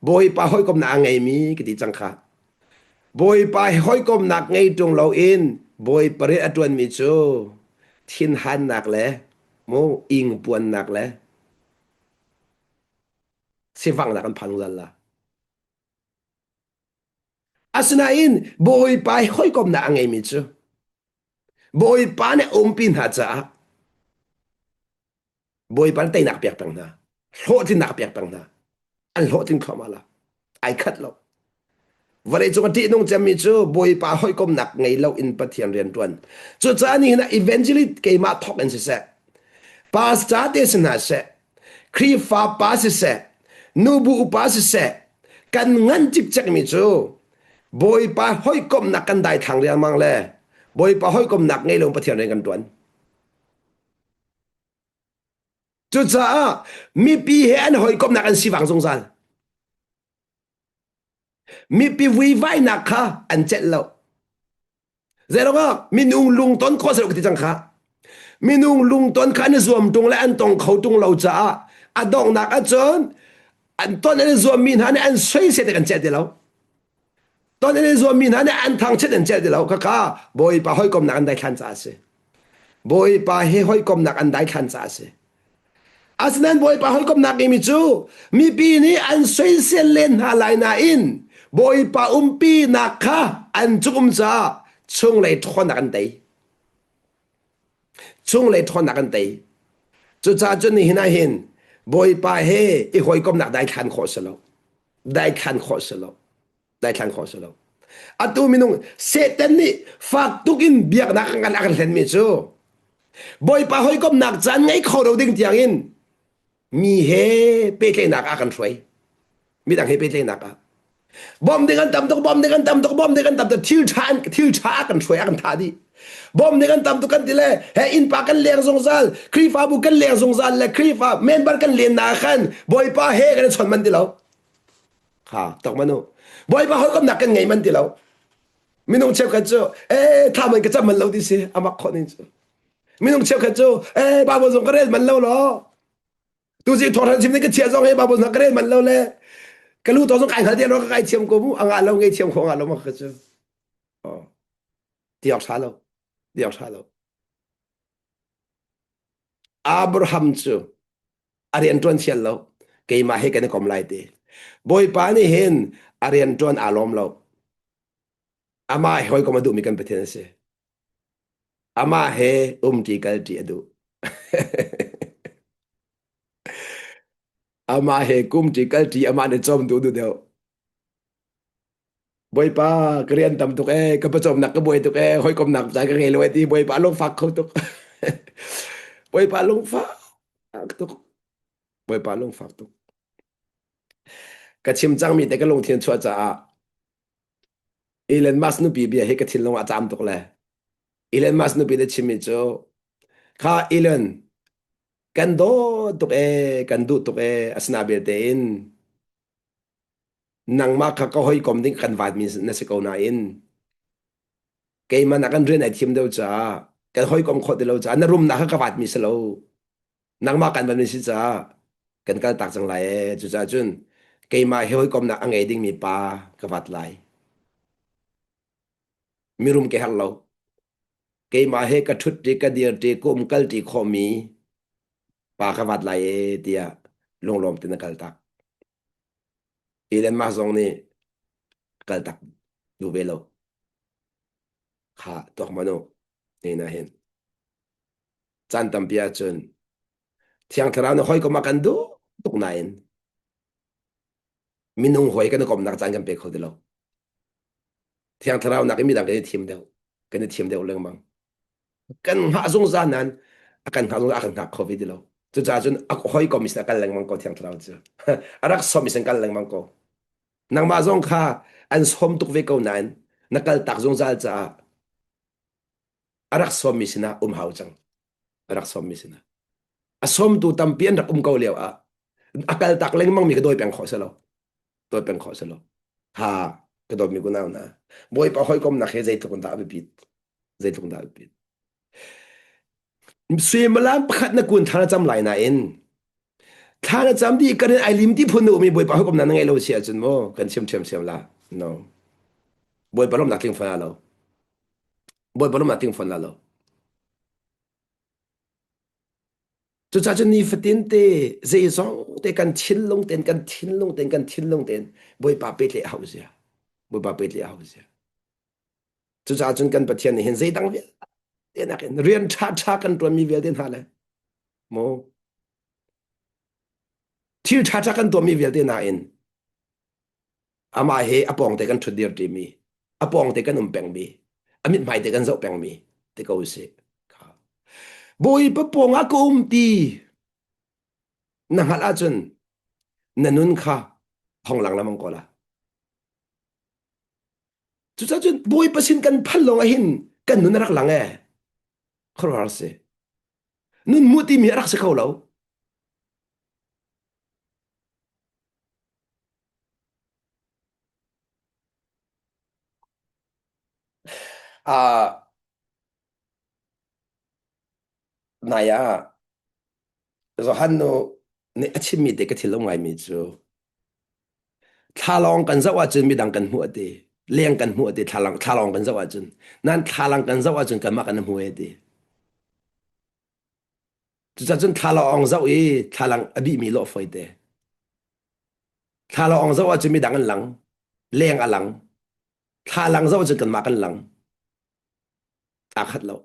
boy pa hoi kom na ngai mi ki ti chang kha boy pa hoi kom nak ngai tung lo in boy parian atuan mi chu thin han nak le mo ing puan nak le si wang na kan phang la asna in boy pa hoi kom na ngai mi chu boy pa ne pin ha cha boy pa tay nak piak pang na lo tin nak piak pang na an lo tin khoma la ai khat lo vare chung ti nong cham mi chu boy pa hoi kom nak ngai lo in Pathian rian tuan chu cha ni na eventually ke ma thok en se pastor te sna se khri fa pa se nu bu pa se kan ngan chik chak mi chu boy pa hoi kom nak kan dai thang rian mang le boy pa hoi kom nak ngai lo Pathian rian kan tuan chu cha mi pi he an hoi kom nak an si wang song san mi pi vui vai nak kha an chet lo zero nga minung lung ton ko se ko ti chang kha minung lung ton kha ne Zuam tung le an tong khau tung lo cha a dong nak a chon an ton ne Zuam min han an swai se te kan chet de lo ton ne Zuam min han an thang chet an chet de lo kha boy pa hoi kom nak an dai khan cha se boy pa he hoi kom nak an dai khan cha se asnan boy pa hoi kom nak mi chu mi pi ni an swai se len ha lai na in boy pa pi nak kha an chum cha chung le thon nak an dai chung le thon nak an dai chu cha chun ni hina hin boy pa he I hoi kom nak dai khan kho se lo dai khan kho se lo atu minung setan ni faktukin biak nak ngal akan len mi chu boy pa hoi kom nak chan ngai khoro ding tiang in mi he pe ke nak akan throi mi dang he pe ke nak a bom dengan tam tok bom dengan tam tok bom dengan tam tok thil tha akan throi akan tha di bom dengan tam tok kan dile he in pa kan leng zong zal kri fa bu kan leng zong zal le kri fa member kan len na khan boy pa he kan chon man di lo ha tok manu boy pa hoi kom nak kan ngai man di lo minung chep khat chu tha man ka cham man lo di se ama khonin chu minung chep khat chu ba bo zong ka res man lo lo tu ji thor han sim ni ka chia zong he ba bo zong ka res man lo le ka lu to zong kai kha dia ro ka kai chiam ko mu anga lo ngai chiam ko anga lo ma kha chu tiak sa lo tiak sa lo abraham chu arian ton chial lo ke ma he ka ne kom lai te boy pa ni hen arian ton alom lo ama hoi ko ma du mi kan Pathian se ama he ti kal ti adu ama he ti kal ti ama ne chom du deu boy pa krian tam tuk ka pa chom nak ka boy tuk hoi kom nak ja ka ngai lo ti boy pa long fak khau tuk boy pa long fak tuk boy pa long fak tuk ka chim chang mi te ka long thiên chua cha Elon Musk nu bi bi he ka thin long a cham tuk le Elon Musk nu bi de chim mi cho kha Elon kan do tuk kan du tuk asna ber te in nang ma kha ka hoi kom ding kan wat mi na se ko na in ke man akan ren ai thim deu cha kan hoi kom kho de lo cha na rum na ka wat mi se lo nang ma kan ban mi si cha kan ka tak chang lai chu cha chun ke ma hoi kom na angai ding mi pa ka wat lai mi rum ke hal lo ke ma he ka thut ti ka dir ti kum kal ti kho mi pa ka wat lai tia long lom tin kal tak Elon Musk zong ni kal tak du ve lo kha tok mano ni na hen chan tam pia chun thiang thara no hoi ko makan du tuk nain minung hoi kan kom nak chan kan pe kho de lo thiang thara nak mi dang kan thim deu leng mang kan ha zong za nan akan ha zong akan ha covid de lo chu cha chun ak hoi ko mis kan leng mang ko thiang thara chu arak so mis kan leng mang ko nang ma zong kha an som tuk ve ko nan nakal tak zong zal cha arak som mis na hau chang arak som mis na asom tu tampian rak ko lew a akal tak leng mang mi ka doi peng kho sa lo doi peng kho sa lo ha ka doi mi ko naw na boy pa hoi kom na khe zai thukun da bi bit zai thukun da bi bit sui malam pakhat na kun thana cham lai na in thana cham di kan ai lim ti phun no mi boy pa hoi kom na ngai lo sia chun mo kan chem la no boy pa lom na ting fa lo boy pa lom na ting fa la lo chu cha chun ni fatin te zai zong te kan thin long ten kan thin long ten kan thin long ten boy pa pe le hau sia boy pa pe le hau sia chu cha chun kan Pathian hen zai dang vel ten a ken rian tha kan to mi vel ten ha le mo thil tha kan to mi vel ten na in ama he apong te kan thu dir ti mi apong te kan peng mi amit mai te kan zo peng mi te ko se boy pa pong a ko ti na hal a chun nanun kha hong lang lamang ko la chu cha chun boy pasin kan phal long a hin kan nun rak lang khor har se nun muti mi rak se kho lo à này à rồi hắn nó nè chim mi để cái thil long ai mi chu tha long kan zawa chun mi dang kan mu ate leng kan mu ate tha long kan zawa chun nan tha lang kan zawa chun kan ma kan mu ate chu cha chun tha long zaw tha lang abi mi lo foi te tha long zawa chun mi dang an lang leng a lang tha lang zawa chun kan ma kan lang a khat lo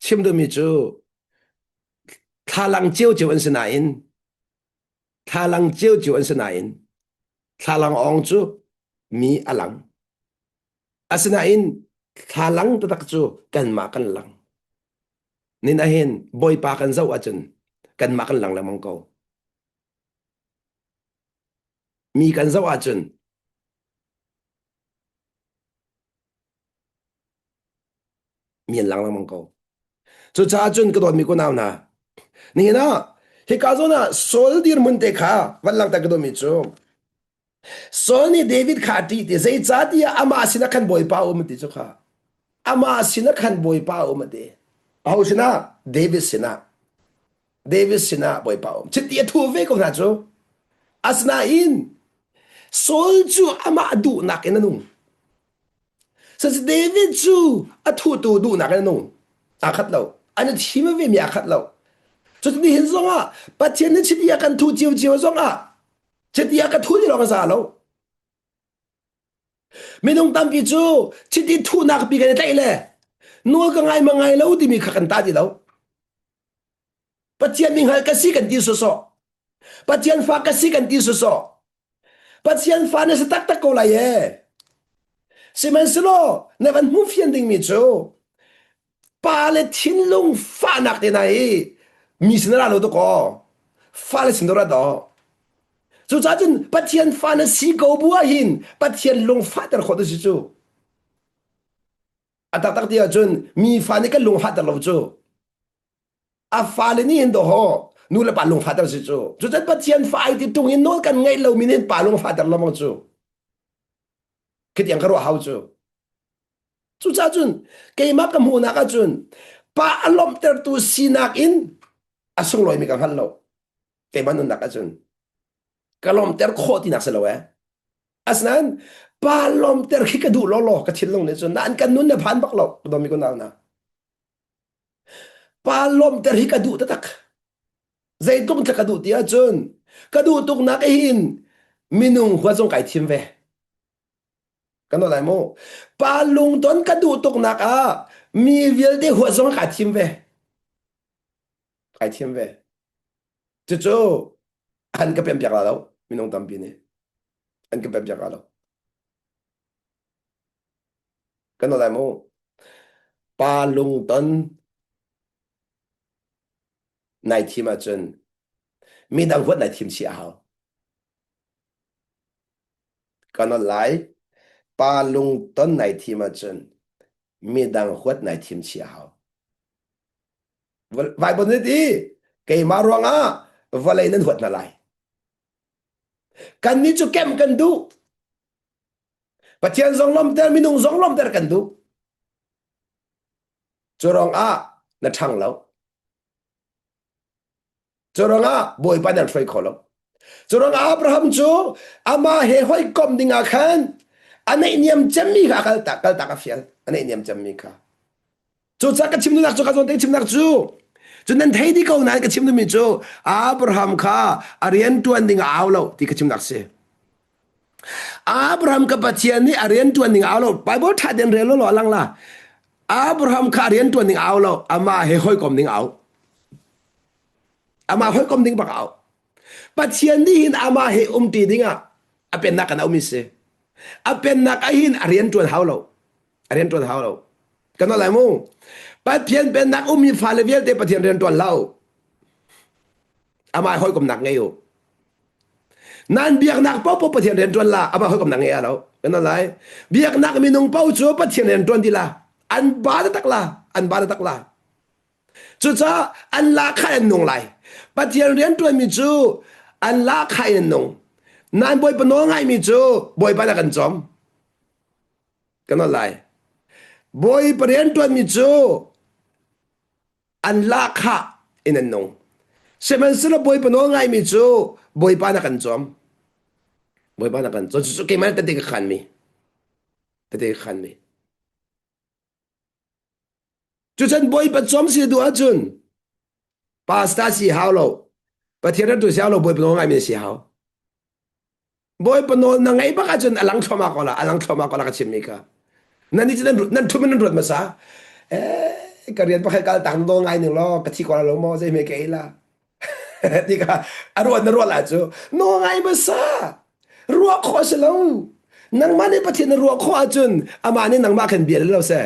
chim do mi chu tha lang chiu chiu an sina in tha lang chiu chiu an sina in tha lang ong chu mi a lang asina in thalang tatak chu kan ma kan lang nin ahin boy pa kan zau achun kan ma kan lang lamang ko mi kan zau achun miền lang lamang ko chu cha achun ka don mi ko naw na ni na hi ka zo na sol dir mun te kha van lang ta ka do mi chu sol ni david khati te zai cha ti ama asina kan boy pa um ti chu kha ama asina kan boy pa um te au sina david sina boy pa um chiti thu ve ko na chu asna in sol chu ama du na ke na nung sa si david chu a thu tu du na ke na nung a khat lo an thi ma ve mi a khat lo chu ni hin zong a Pathian ni chiti kan thu chiu chiu zong a chiti ka thu ni lo ka sa lo Midang tam pi chu chiti thu na ka pi ka tai le no ka ngai ma ngai lo di mi kha kan ta di lo Pathian ning hal ka si kan ti so so Pathian fa ka si kan ti so so Pathian fa na sa tak tak ko la ye si man silo na van mu fian ding mi chu pa le thin lung fa nak de nai mi sin ra lo to ko fa le sin do ra do chu cha chun Pathian fa na si ko bu a hin Pathian lung fa tar kho do si chu atak tak dia chun mi fa ni ka lung fa tar lo chu a fa le ni hin do ho nu le pa lung fa tar si chu chu chan Pathian fa ai ti tung in no kan ngai lo mi nen pa lung fa tar lo mo chu kit yang ka ro hau chu chu cha chun ke ma ka mu na ka chun pa alom ter tu sinak in asung loi mi ka hal lo ke man na ka chun kalom ter kho ti nak se lo asnan pa lom ter khi ka du lo lo ka thil long ne chun nan kan nun na phan bak lo do mi ko na na pa lom ter hi ka du ta tak zai tung ta ka du ti a chun ka du tuk na ka hin minung hwa jong kai thim ve kan lai mo pa lung ton ka du tuk na ka mi vil de hwa jong ka thim ve kai thim ve chu chu an ka pem pyak la lo minung tam pi ne an ka pem pyak la lo kan lai mo pa lung ton nai thim a chun mi dang hwat nai thim chi a hao kan lai pa lung ton nai thim a chun mi dang hwat nai thim chi a hao vai bon ti ke ma ronga valai nan hwat na lai kan ni chu kem kan du Pathian zong lom ter minung zong lom ter kan du chorong a na thang lo chorong a boy pa nan throi kholo chorong a Abraham chu ama he hoi kom dinga khan anei niam chammi kha kal ta ka fial anei niam chammi kha chu cha ka chim nak chu ka zon te chim nak chu chu nan thei di ko na ka chim mi chu Abraham kha arian tuan dinga aw lo ti ka chim nak se Abraham ka Pathian ni arian tuan ning aw lo Bible tha den re lo lo lang la Abraham ka arian tuan ning aw lo ama he hoi kom ning aw ama hoi kom ding bak aw Pathian ni hin ama he ti dinga a Pennak kan aw mi se a Pennak a hin arian tuan haw lo kan lai mo Pathian Pennak mi fa le vel te Pathian rian tuan lau ama hoi kom nak ngai yo nan biak nak po Pathian rian tuan la ama hoi kom nak ngai alo kan lai biak nak minung pau chu Pathian rian tuan di la an ba tak la chu cha an la kha an nong lai Pathian rian tuan mi chu an la kha an nong nan boy pa no ngai mi chu boy pa na kan chom kan lai boy pa rian tuan mi chu an la kha in an nong seman sila boy pa no ngai mi chu boy pa na kan chom chu ke man ta de khan mi chu chan boy pa chom si du a chun pasta si hao lo Pathian tu si hao lo boy pa no ngai mi si hao boy pa no na ngai ba ka chun alang thoma ko la ka chim mi ka nan ni nan thu men rut ma sa ka rian pa kal tang do ngai ni lo ka thi ko la lo mo se me ke la ti ka arwa na ro la chu no ngai ba sa ro kho se lo nang mani Pathian ruwa kho achun amani nang ma khen biel lo se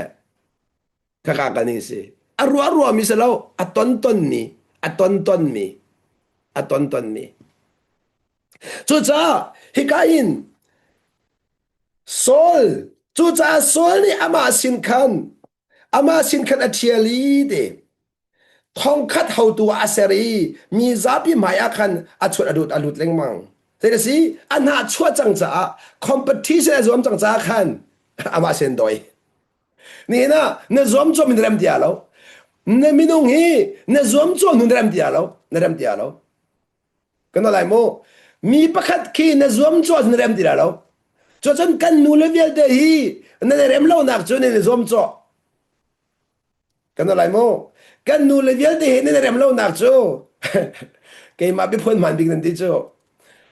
kakakani si arua mi se lo aton mi aton mi aton mi chu cha hikain sol chu cha sol ni ama sin khan athiali de thong khat how tu aseri mi zapi maya khan achut alut lengmang thế si anh hạ chua chẳng trả competition zoom chẳng trả khan ama sen doi ni na zoom cho mình làm dia lo na minung hi na zoom cho nun làm dia lo na làm dia lo cái nó lại mo mi pakhat khi na zoom cho nun làm dia lo cho chân kan nu level de hi na rem lo nak cho nên zoom cho cái nó lại mo kan nu level de hi na rem lo nak cho cái mà bị phun man bị nên đi cho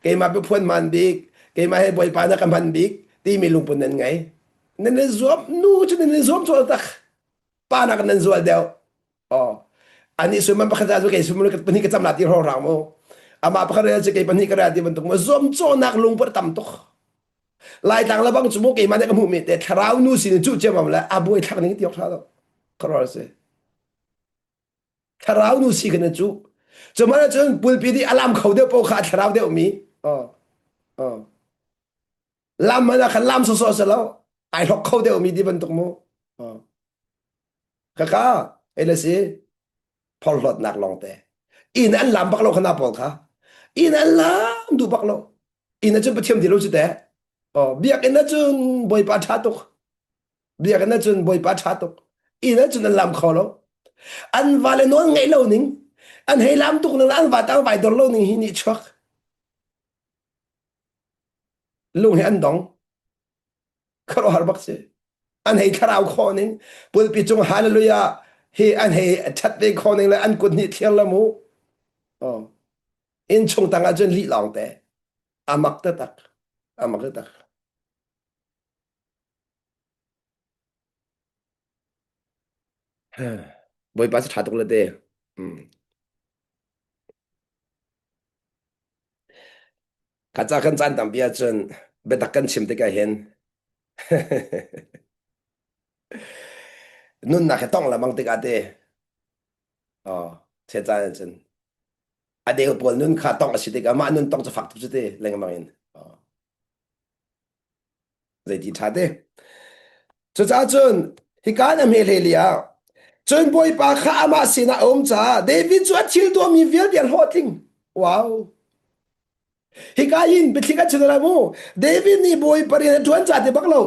cái mà bị phun man bị cái mà hay bồi pa na kan man bị ti mi lungput nan ngai nên zoom nu cho nên zoom cho tak pa na kan zoom deo ani suman pakhat zo cái suman kat pani ka cham lati ro ra mo ama pakhat je cái pani ka ra ti bentuk mo zoom cho nak lungput tam tok lai tang la bang chu mo cái mà ka mu mi te tharau nu sin chu che mam la aboi thak ning ti ok tha do kro se tharau nu si kan chu cho mà chun pulpi di alam khau de po kha tharau de mi lam ma khan lam so se lo ai lok khau de mi di bentuk mo kaka elasi phol lot nak long te in an lam bak lo khana pol kha in an lam du bak lo in chun pathiam di lo chu te biak in chun boy pa tha tok biak in chun boy pa tha tok in chun an lam kho lo an vale non ngai lo ning an hei lam tuk nang an va tang vai dor lo ning hi ni chok lung he an dong kharo har bak se an hei tharau kho ning pul pi chung hallelujah hi an hei that ve kho ning la an kut ni thial la mu in chung tang a chen li long te amak ta tak boy pa tha tok la de ka cha kan chan tam bia chen be tak kan chim te ka hen nun na ka tong la mang te ka te che cha chen ade ko pol nun kha tong asi te ka ma nun tong cha fak tu te leng mangin zai ti tha te cho cha chen hi ka na me le lia chen boy pa kha ama sina om cha David chu thil to mi vel bial hoting wow hi ka in be thika chuna mo David ni boy pari na tuan cha te baklo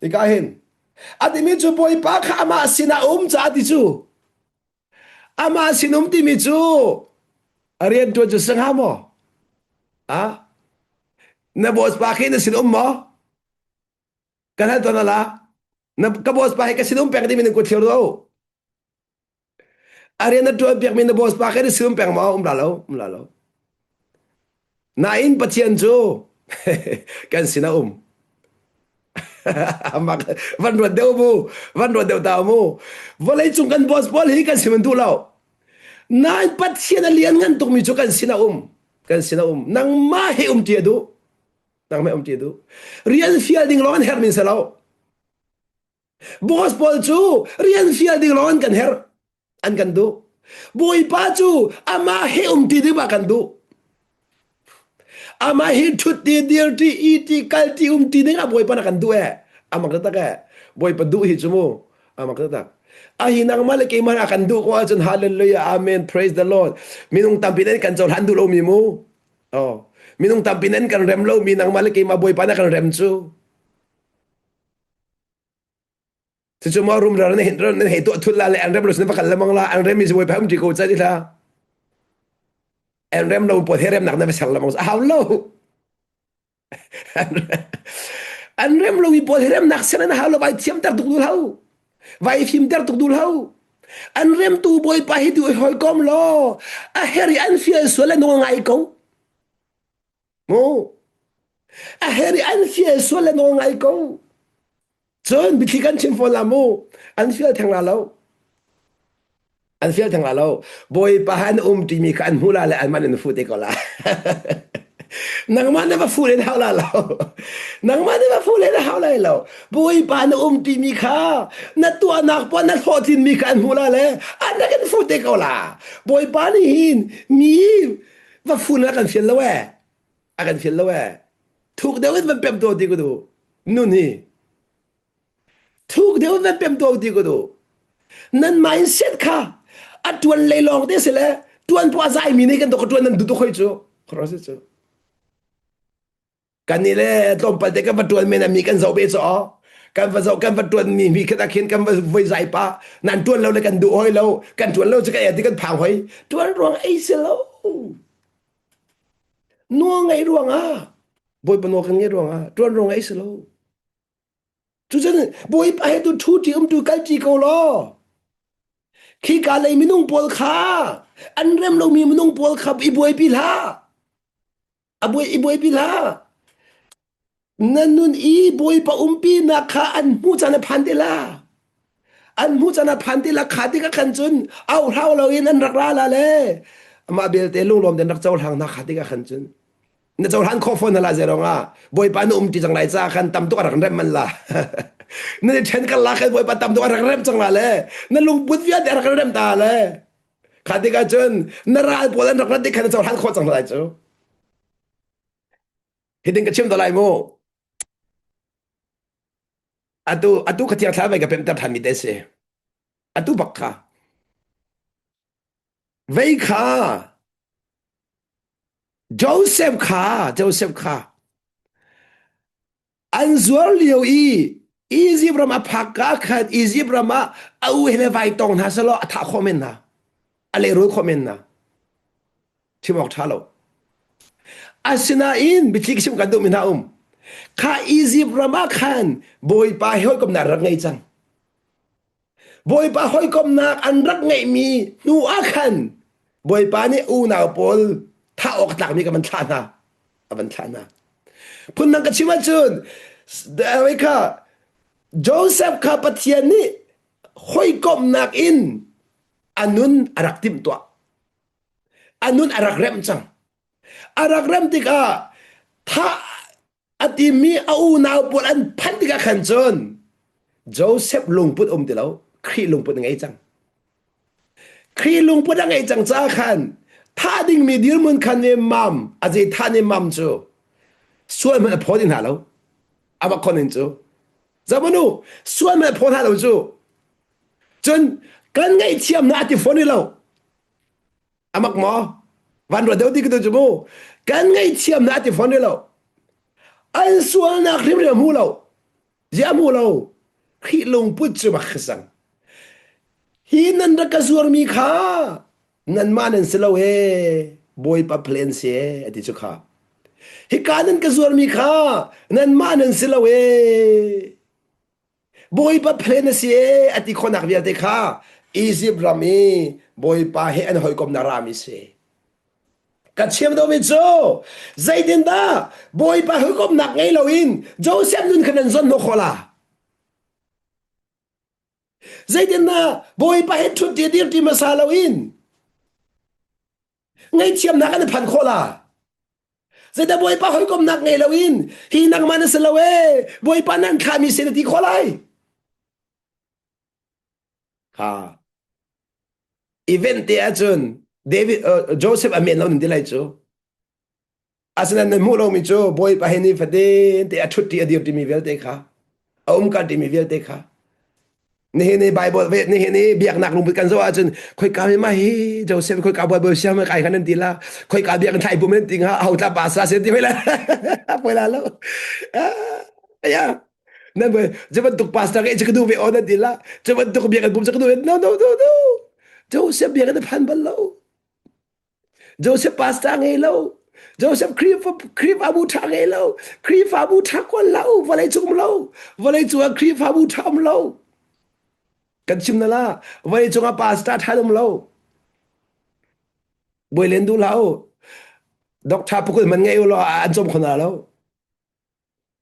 hi ka hin ati mi chu boy pa kha ama sina om cha ti chu ama sinum ti mi chu arian to chu sang ha mo na boss pa khi na sinum mo kana to na la na ka boss pa ka sinum pek di min ko thir do arian na to pek min na boss pa ka sinum pek mo la lo na in Pathian chu kan sina van ro deu ta mu volei chung kan boss bol hi kan simen tu lo na Pathian alian ngan tuk mi chu kan sina nang ma he ti du rian fielding lon her min salo boss bol chu rian fielding lon kan her an kan du boy pa chu ama he ti di ba kan du ama hi thuti dirti iti kalti ti nga boy pa na kan du ama ka ta boy pa du hi chumo ama ka ta ahi nang male ke man akan du ko achun hallelujah amen praise the lord minung tampinan kan chol handu lo mi mo minung tampinan kan rem lo mi nang male ke ma boy pa na kan rem chu si chumo rum ra ne hindro ne he to thula le an rem lo sin pa kan lamang la an rem mi boy pa um ti ko cha di la an rem lo po herem nak na be sal lamang how lo an rem lo wi po herem nak sen na how lo bai thiam tar dul hau vai phim tar dul hau an rem tu boy pa hi tu hoi kom lo a heri an fiel so le no ngai ko mo a heri an fiel so le no ngai ko chon bi thikan chim fo la mo an fiel thang la lo boy pa han ti mi kan hula le an man en fu te ko la nang mana ba fu le hao la lo nang mana ba fu le hao lai lo boi pa na ti mi kha na tua nak pa na tho tin mi kan hu la le an na kan fu te ko la boi pa ni hin mi va fu na kan fiel lo we a kan fiel lo weถูกเดี๋ยวมันเป็นตัวดีก็ดูนู่นนี่ถูกเดี๋ยวมันเป็นตัวดีก็ดูนั่น mindset ค่ะอัดจวนเลยลองได้สิแหละจวนปัวใจมีนี่กันตัวจวนนั้นดูตัวค่อยจูครอสจูกันนี่แหละต้มปัดเด็กกันปัจจุบันมันมีกันเสาเบสอกันปัจจุกันปัจจุบันมีกันตะเคียนกันไว้ใจป้านั่นจวนเราเลยกันดูห้อยเรากันจวนเราจะกันอย่างที่กันผ่าห้อยจวนรวงไอ้เสียแล้วนัวไงรวงอ่ะบอยปนวกันไงรวงอ่ะจวนรวงไอ้เสียแล้วจุดนั้นบอยไปให้ดูทูที่ดูกันจีโกลอขี้กาเลยมีนุ่งปวลขาอันเริ่มเรามีมนุ่งปวลขาอีบวยพิลาอบวยอีบวยพิลานั่นนู่นอีบวยปะปีนักขาอันมูจันพันเดล่าอันมูจันพันเดล่าขาที่ก็ขันจุนเอาเท่าเราเองนั่นรักราละเลยมาเบลเตลุงลมเดินรักเจ้าทางนักขาที่ก็ขันจุนนั่นเจ้าทางคอฟอนอะไรเจรองอ่ะบวยปานุ่มที่จังไรจ้าขันตำตัวรักเริ่มมันละนั่นเช่นกันละขันบวยปาตำตัวรักเริ่มจังละเลยนั่นลุงบุตรวิญญาณรักเริ่มตาเลยขาที่ก็จุนนั่นราปวดรักที่ขันเจ้าทางคอจังไรจ้าเห็นกันเชื่อมต่อไรโมatu khatia thla vai ka pem ta thami de se atu bakha vai kha Joseph kha anzuar liu easy brama phaka khat easy brama au hele vai tong na salo tha comment na ale ro comment na chimok thalo asina in bitik sim kan do min ha kha easy brama khan boy pa hoi kom na rak ngai chang boy pa hoi kom na an rak ngai mi nu a khan boy pa ni u na pol tha ok tak mi ka man thana aban thana phun nang ka chima chun dawai kha Joseph kha Pathian ni hoi kom nak in anun arak tim to anun arak rem chang arak rem tika tha ati mi au na pol an phan tika khan chun Joseph Lungput ti lo khri Lungput ngai chang khri Lungput ngai chang cha khan tha ding mi dir mun khan ne mam aje tha ne mam chu suan ma phodin ha lo ama khonin chu zamanu suan ma phod ha lo chu chun kan ngai thiam na ati phone lo amak mo van ro deu ti ku chu mo kan ngai thiam na ati phone lo an suan na khrim re mu lo ya mu lo khi Lungput chu ma khsang hi nan ra ka zuar mi kha nan manan selo he boy pa plan se ati chu kha hi kanan ka zuar mi kha nan manan selo he boy pa plan se ati khonak bia te kha easy brami boy pa he an hoi kom na rami se ka chem do mi cho zaidin da boy pa hoi kom nak ngai lo in Joseph nun khanan zon no khola zaidin na boy pa he thut ti dir ti masalo in ngay chiam nak an phan khola zeda boy pa hoi kom nak ngai lo in hi nak man se lo we boy pa nan kha mi se ti kholai ha event te achun David Joseph amen lo ni lai chu asana nan mu lo mi chu boy pa he ni fade te athut ti adir ti mi vel te kha ka ti mi vel te khaนี่Bible เวทนี่เบียกหนักลงไปกันซะว่าจนค่อยกาไม่โจเซฟค่อยกาบ่เสียมาไกลขนาดนี้ละค่อยกาเบียกกันไทยปุ่มนั่นจริงฮะเอาตาบาสาเสร็จไปแล้วไปแล้วอย่านั่นเว้ยจะมันตุกปาสตาเกจะกระดูกไปออนั่นดีละจะมันตุกเบียกกันปุ่มจะกระดูกnoโจเซฟเบียกกันพันบัลโลโจเซฟปาสตาไงโลโจเซฟครีฟอาบูทาไงโลครีฟอาบูทากวนโลวันไหนจุ่มโลวันไหนจัวครีฟอาบูทามโลกันชิมนั่นละวันนี้จงอาปาสตาท่าดมเราบวยเลนดูเราด็อกทาพวกมันไงเราอันจมคนละเรา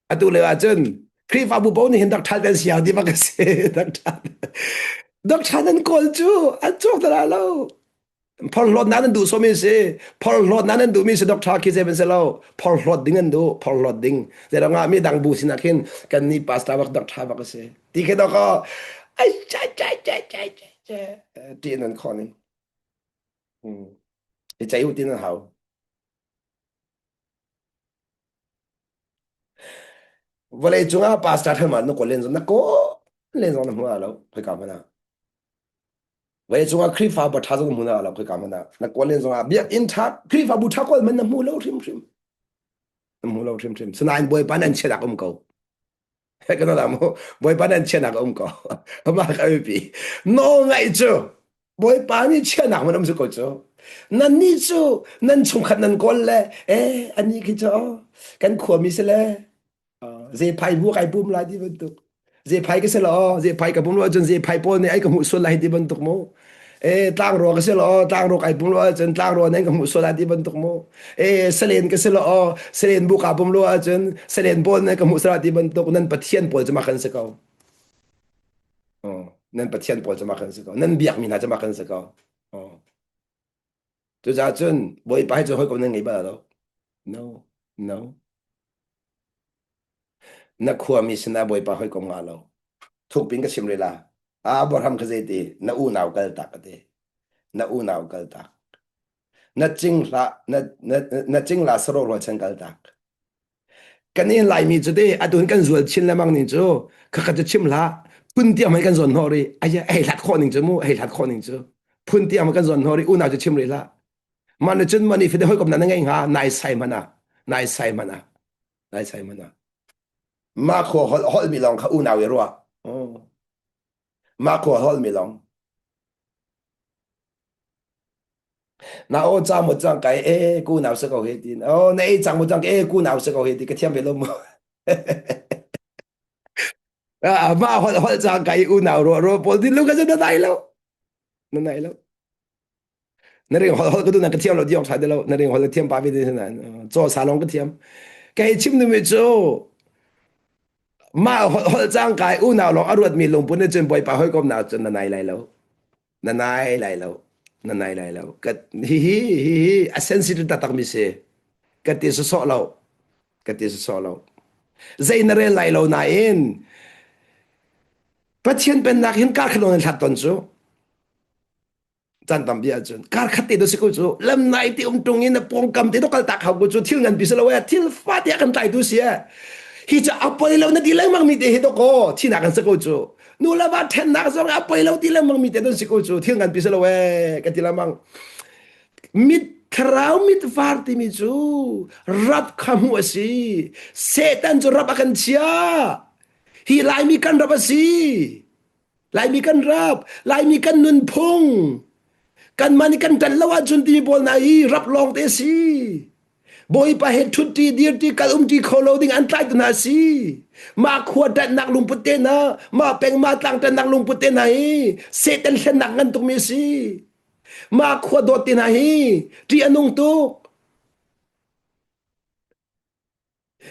อันดูเลยอาจารย์ครีฟาบุบนี่เห็นด็อกทาเป็นเสียดีมากเสียด็อกทานั้นกอลจูอันจมตลาดเรา Paul Lord nanan du so mi se Paul Lord nanan du mi se doctor ki se ben se lo Paul Lord dingen du Paul Lord ding ze da nga mi dang bu sinakin kan ni pasta wak doctor wak se ti ke do ko ai cha ti nan konin ti chai u ti nan hao vale chunga pasta thama no ko len zo na ko len zo na mu alo phai ka mana vale chunga khri fa ba tha zo mu na alo phai ka mana na ko len zo a bia in tha khri fa bu tha ko man na mu lo trim trim mu lo trim trim sanain boy panan che da kom ko cái nó làm bồi bán anh chơi nào ông có mà cái bị nó ngay chứ bồi bán đi chơi nào mà nó không có chứ nên đi chứ nên chung khăn nên con lẽ ê anh ấy cái chỗ cái khua mi sẽ lẽ dễ phải bua cái bùm lại đi bên tục dễ phải cái sẽ lo dễ phải cái bùm lo chân dễ phải bò này ai cũng muốn xuân lại đi bên tục mô ê tang ro cái sẽ lo tang ro cái bùm lo chân tang ro này cũng muốn xuân lại đi bên tục mô ê selen cái sẽ lo selen bu cái bùm lo chân selen bò này cũng muốn xuân lại đi bên tục nên Pathian bò cho mà khăn sẽ câu nên Pathian bò cho mà khăn sẽ câu nên biếc mình cho mà khăn sẽ câu tôi ra chân bồi bài cho hơi có nên nghĩ bao đâu no no na khua mi sina bồi bài hơi có ngalo lâu thuộc pin cái sim la bor ham cái gì thì na u nào cái tắc cái na u nào cái tắc na ching la soro lo chen cái tắc cái này lại mi chỗ đấy adun cái ruột chin la mang ni chỗ khắc cái chim la phun tiệm hay cái ruột hori ai ai lạt kho ni chỗ mu ai lạt kho ni chỗ phun tiệm cái ruột hori u nào chỗ chim la mà nó chân mà ni phải hơi cầm năn ngay ha nai sai mana nai sai mana nai sai mana mà kho hol mi long kha u nào vậy rồi mà kho hol mi long na ô trang một trang cái cú nào sẽ có hết đi ô này trang một trang cái cú nào sẽ có hết đi cái thiên về luôn mà họ trang cái cú nào rồi rồi bỏ đi lúc cái nó này lâu nó này lâu nó riêng họ cái đó là cái thiên là đi học sai được lâu nó riêng họ là thiên ba mươi thế này cho salon cái thiên cái chim nó mới cho mà họ trang cái cú nào rồi ở ruột mình lồng bún nó chân bồi bà hơi com nào chân nó này lại lâu nó này lại lâu nó này lại lâu cái hi sensitive ta tắc mi se cái tiếng sọ lâu cái tiếng sọ lâu dây nó lại lâu na in Pathian Pennak hin kar khalon thlat ton chu chan tam bia chun kar khati do sikul chu lam nai ti tung in pong kam ti do kal tak ha ku chu thil ngan pisalo wa thil fa ti kan tai tu sia hi cha apoi lo na di lang mang mi te hi do ko thina kan sikul chu nu la ba then nak zong apoi lo ti lang mang mi te do sikul chu thil ngan pisalo wa ka ti lamang mit Karau mit varti mi chu rap kamu asi setan chu rap akan cia hi lai mi kan rap asi lai mi kan rap lai mi kan nun phung kan mani kan tan lawa chun ti bol na hi rap long te si boy pa het thut ti dir ti kal ti kholo ding an tai na si ma khua dat nak lungput te na ma peng ma tlang tan nak lungput te na hi setan sen nak ngan tuk mi si mà khua đột tiền này chỉ anh nông tu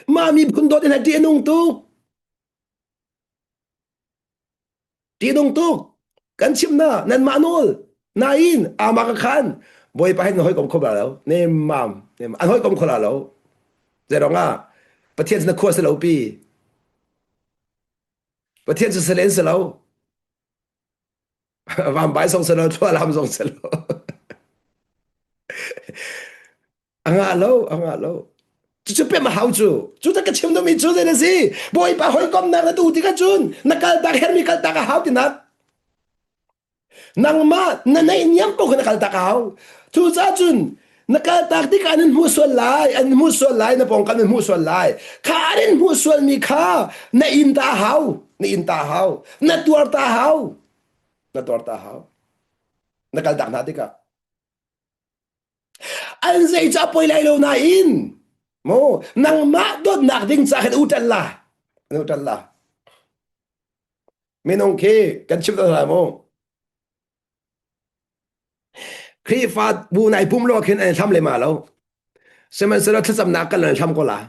mà mi phun đột tiền này chỉ anh nông tu kan chim na nan manol na in mà cái khan boy pa hin hoi kom khoba lo ne mam an hoi kom khola lo ze rong a Pathian na khua se lo pi Pathian se len se lo vam bai song se lo thua lam song se lo ang alo chú bé mà hậu chú ta cái chim đó mình chú thế này gì bồi bà hỏi com nàng là tu thì cái chun na cái ta hết mi cái ta cái hậu thì nát nàng mà na này nhắm bốc na cái ta cái hậu chú cha chun na cái ta thì cái anh mua xuân lại na bong cái anh mua xuân lại khá anh mua xuân mi khá na in ta hậu na tuar ta hậu na cái ta na thì cái anh dạy cho bồi lại lâu na in mo nang ma đốt nạc ding sa hết utan la menong ke kan chim da mo khi phát bu này bum lo khen anh tham le ma lo semen sera thasam na kan tham ko la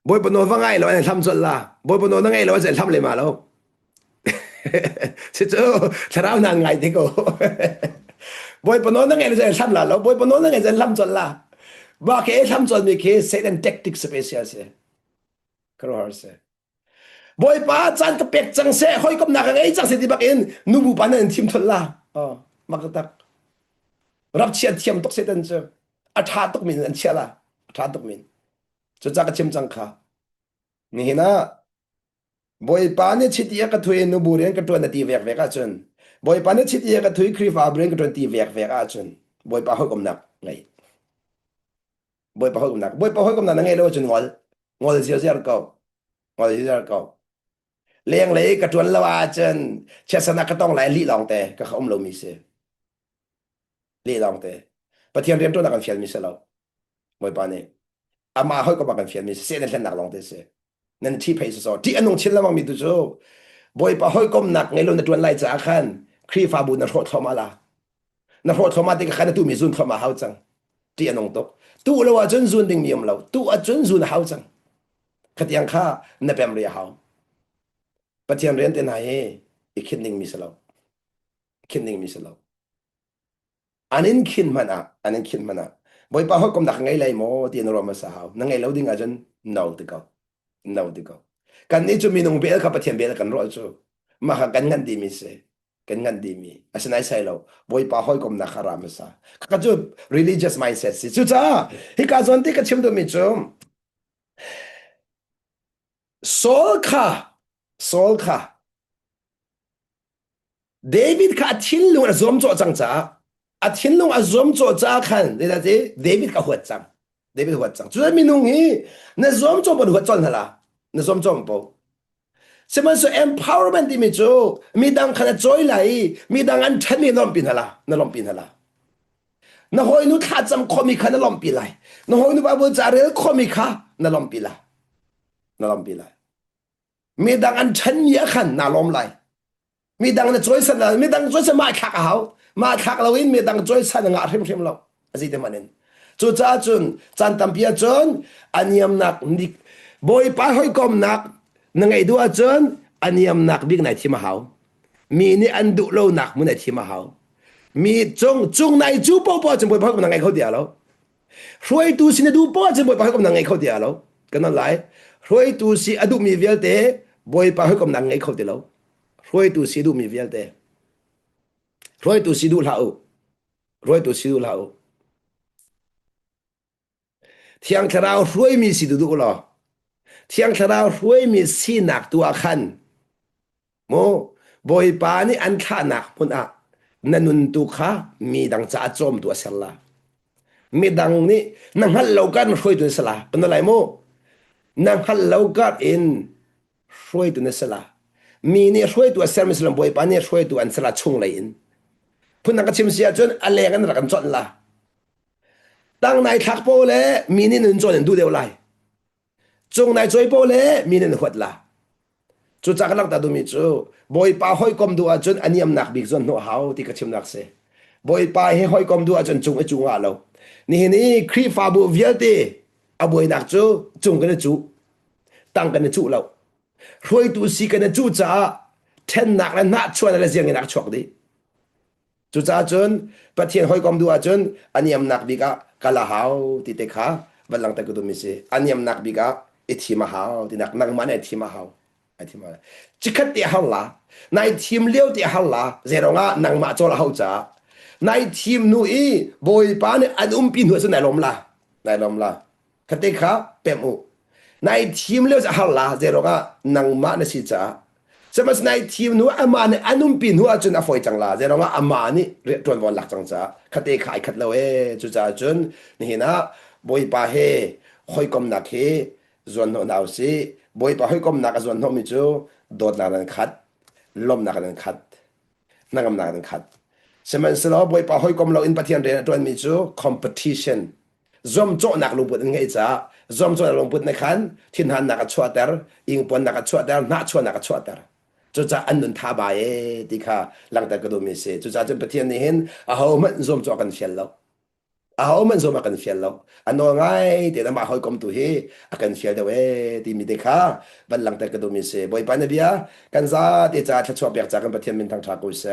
boy bono va ngai lo anh tham zol la boy bono na ngai lo anh tham le ma lo se cho tharau na ngai ti ko บอยปนนนั่งไงจะทำละแล้วบอยปนนนั่งไงจะทำจนละบ้าแค่ทำจนมีแค่เซตแอนแทคติกสเปเชียลเสียครอร์เสียบอยป้าจันกับเป็กจังเซ่ห้อยกับหนักไงจังเสียที่บักเอ็นนูบูปานันทีมทุนละอ๋อมักตักรับเชียร์ทีมตกเซตันเจออัฐาตกมินอันเชียละอัฐาตกมินจะจักเชียมจังค่ะนี่นะบอยป้าเนี่ยชิดยากระถุยนูบูเรียนกระตัวนตีเวกเวกอาจนบอยป้าเนี่ยชิดยากระถุยครีฟ้าเรียนกระตัวนตีเวกเวกอาจนบอยป้าห้อยกับหนักไงบอยป้าห้อยกับหนักบอยป้าห้อยกับหนักไงเราจนงอลเสียเสียร์เก่างอลเสียเสียร์เก่าเลี้ยงเลยกระตัวนละว่าจนเชสนาก็ต้องไหลลีลองแต่ก็เขาอมเรามีเสียลีลองแต่ปะเทียนเรียนตัวนักการเฟียนมีเสียเราบอยป้าเนี่ยอามาห้อยกับนักการเฟียนมีเสียนั่นแหละนักลองแต่เสียนั่นที่เพย์สอที่อันนงชินละมังมีตัวโจบอยป้าห้อยกับหนักไงเราในตัวไหลจากขันครีฟ้าบุญนรกเข้ามาละนรกเข้ามาที่ขันตู้มีซุนเข้ามาเฮาจังที่อันนงตกตู้เราว่าจนซุนดิ่งมีอมเราตู้อันจนซุนเฮาจังขัดยังข้าในเป็นเรียเฮาปะเทียนเรียนแต่ไหนอีกคิดหนึ่งมีเสลาคิดหนึ่งมีเสลาอันนี้คิดมันอ่ะอันนี้คิดมันอ่ะบอยป้าห้อยกับหนักไงเลยโมที่นรกมาสาวนั่งไงเราดิ่งอาจจะนาวติกานาวติกากันนี้จะมีนงเบลกับปะเทียนเบลกันรอจูมาหากันงันดีมีเสกันงันดีมีอาศัยใส่เราบอยป้าห้อยกับหนักขารามสาก็จะ religious mindset สิจุจ้าฮิกาจวนที่ก็ชิมตัวมีจูโซลค่ะเดวิดค่ะทิ้งลงอาซอมโจจังจ้าทิ้งลงอาซอมโจจ้าขันเดี๋ยวจะเดวิดค่ะหัวจังเดวิดหัวจังจุดมีนุ่งฮีในซอมโจบนหัวจังเหรอในซอมโจมปอสมัยส่ empowerment ที่มีจูมีดังขนาดจอยไหลมีดังอันฉันนี่ล้อมปีนเหรอนั่นล้อมปีนเหรอนั่นหอยนุท่าจำคอมิค่ะนั่นล้อมปีไหลนั่นหอยนุบาบูจารีคอมิค่ะนั่นล้อมปีไหลนั่นล้อมปีไหลมีดังอันฉันเยอะขันน่าล้อมไหลมีดังในจอยสันมีดังจอยสันมาคักเขามาคักเราอินมีดังจอยสันงาเริ่มเราสิเดมันเองจุดจ้าจุนจันตัมพียจนอันยำหนักนิบอยป้าหอยกอมหนักนั่งไอ้ดูอาจนอันยำหนักบิ๊กไหนที่มาเขามีนี่อันดุเราหนักมันไหนที่มาเขามีจงในจูปอจนบอยป้าก็นั่งไอ้เขาเดียวแล้วรวยตูสินดูปอจนบอยป้าก็นั่งไอ้เขาเดียวแล้วกันนั่นไรรวยตูสิอดุมีเวลเตบอยป้าก็นั่งไอ้เขาเดียวแล้วรวยตูสิดูมีเวลเตรวยตูสิดูลาวรวยตูสิดูลาวเที่ยงคราวรวยมีสิดูลอเที่ยงคราวรวยมีสีหนักตัวขันโมบอยปานี่อันข้าหนักพุ่นอ่ะนันุนตุข้ามีดังจ่าจอมตัวเสลามีดังนี่นังฮัลโลกันรวยตัวเสลาเป็นอะไรโมนังฮัลโลกันอินรวยตัวเสลามีนี่รวยตัวเสลมิสลามบอยปานี่รวยตัวอันเสลาชงเลยอินพุ่นนักชิมเสียจนอะไรกันรักกันจนละตั้งนายทักโปเล่มีนี่นุนจนดูเดียวไลจงนายจอยโปเล่มีนี่นุขวดละจุดจากหลังตาดูมิจูบอยป้าห้อยกอมดูอาจนอันยำหนักบิ๊กจนหัวเขาที่กระชิมนักเสบอยป้าให้ห้อยกอมดูอาจนจุงไอจุงอาเรานี่ครีฟาบูเวียตีอาบอยนักจูจุงกันจูตั้งกันจูเรารวยตูสีกันจูจ้าเทนนักและนักชวนอะไรเสียงนักชกดีจุดจ้าจนปะเทียนห้อยกอมดูอาจนอันยำหนักบิ๊กกะลาเขาที่เตะขาบัลลังตะกุดูมิเสอันยำหนักบิ๊กอิทิมาเขาที่นักมันอิทิมาเขาไอ้ที่มาจิกัดเดียหัลละในทีมเลี้ยวเดียหัลละเจรองะนังมาโจละเขาจ้าในทีมนู้อีบอยปานอันปีนหัวสุดไหนลมละคติขาเปมูในทีมเลี้ยวจะหัลละเจรองะนังมาเนสิจ้าสมัยในทีมนู้อามาเนี่ยอันปีนหัวจนอฟอยจังละเจรองะอามานี่เรียกตัวบอลหลักจังจ้าคติขาขัดเลวจุจ้าจนนี่นะบอยปาเฮคอยกำนักเฮจวนหัวหนาวสิบอยป้าให้ก้มนักส่วนน้องมิจูโดดนักนั้นขัดล้มนักนั้นขัดนักกำนักนั้นขัดสมัยสลบบอยป้าให้ก้มเราอินปะเทียนเรียนตัวมิจู competition จอมโจนักลุงปุ่นไงจ้าจอมโจนักลุงปุ่นในขันทิ้งหันนักชัวเตอร์อิงปนนักชัวเตอร์นักชัวนักชัวเตอร์จุจ้าอันนุนท่าบายที่ข้าหลังจากกระดูมิเสจุจ้าจนปะเทียนนี้เห็นเขามันจอมโจกันเชียร์เราเอามันส่งมากันเฟียลแล้วอันนู้นไงเดี๋ยวมาหอยกลมตัวเฮกันเฟียลเดเวที่มีเด็กข้าบัลลังก์แต่ก็ดูมิเสบอยปานเบียกันซาที่จะชัดชอบอยากจากกันประเทศมินทางทากุเส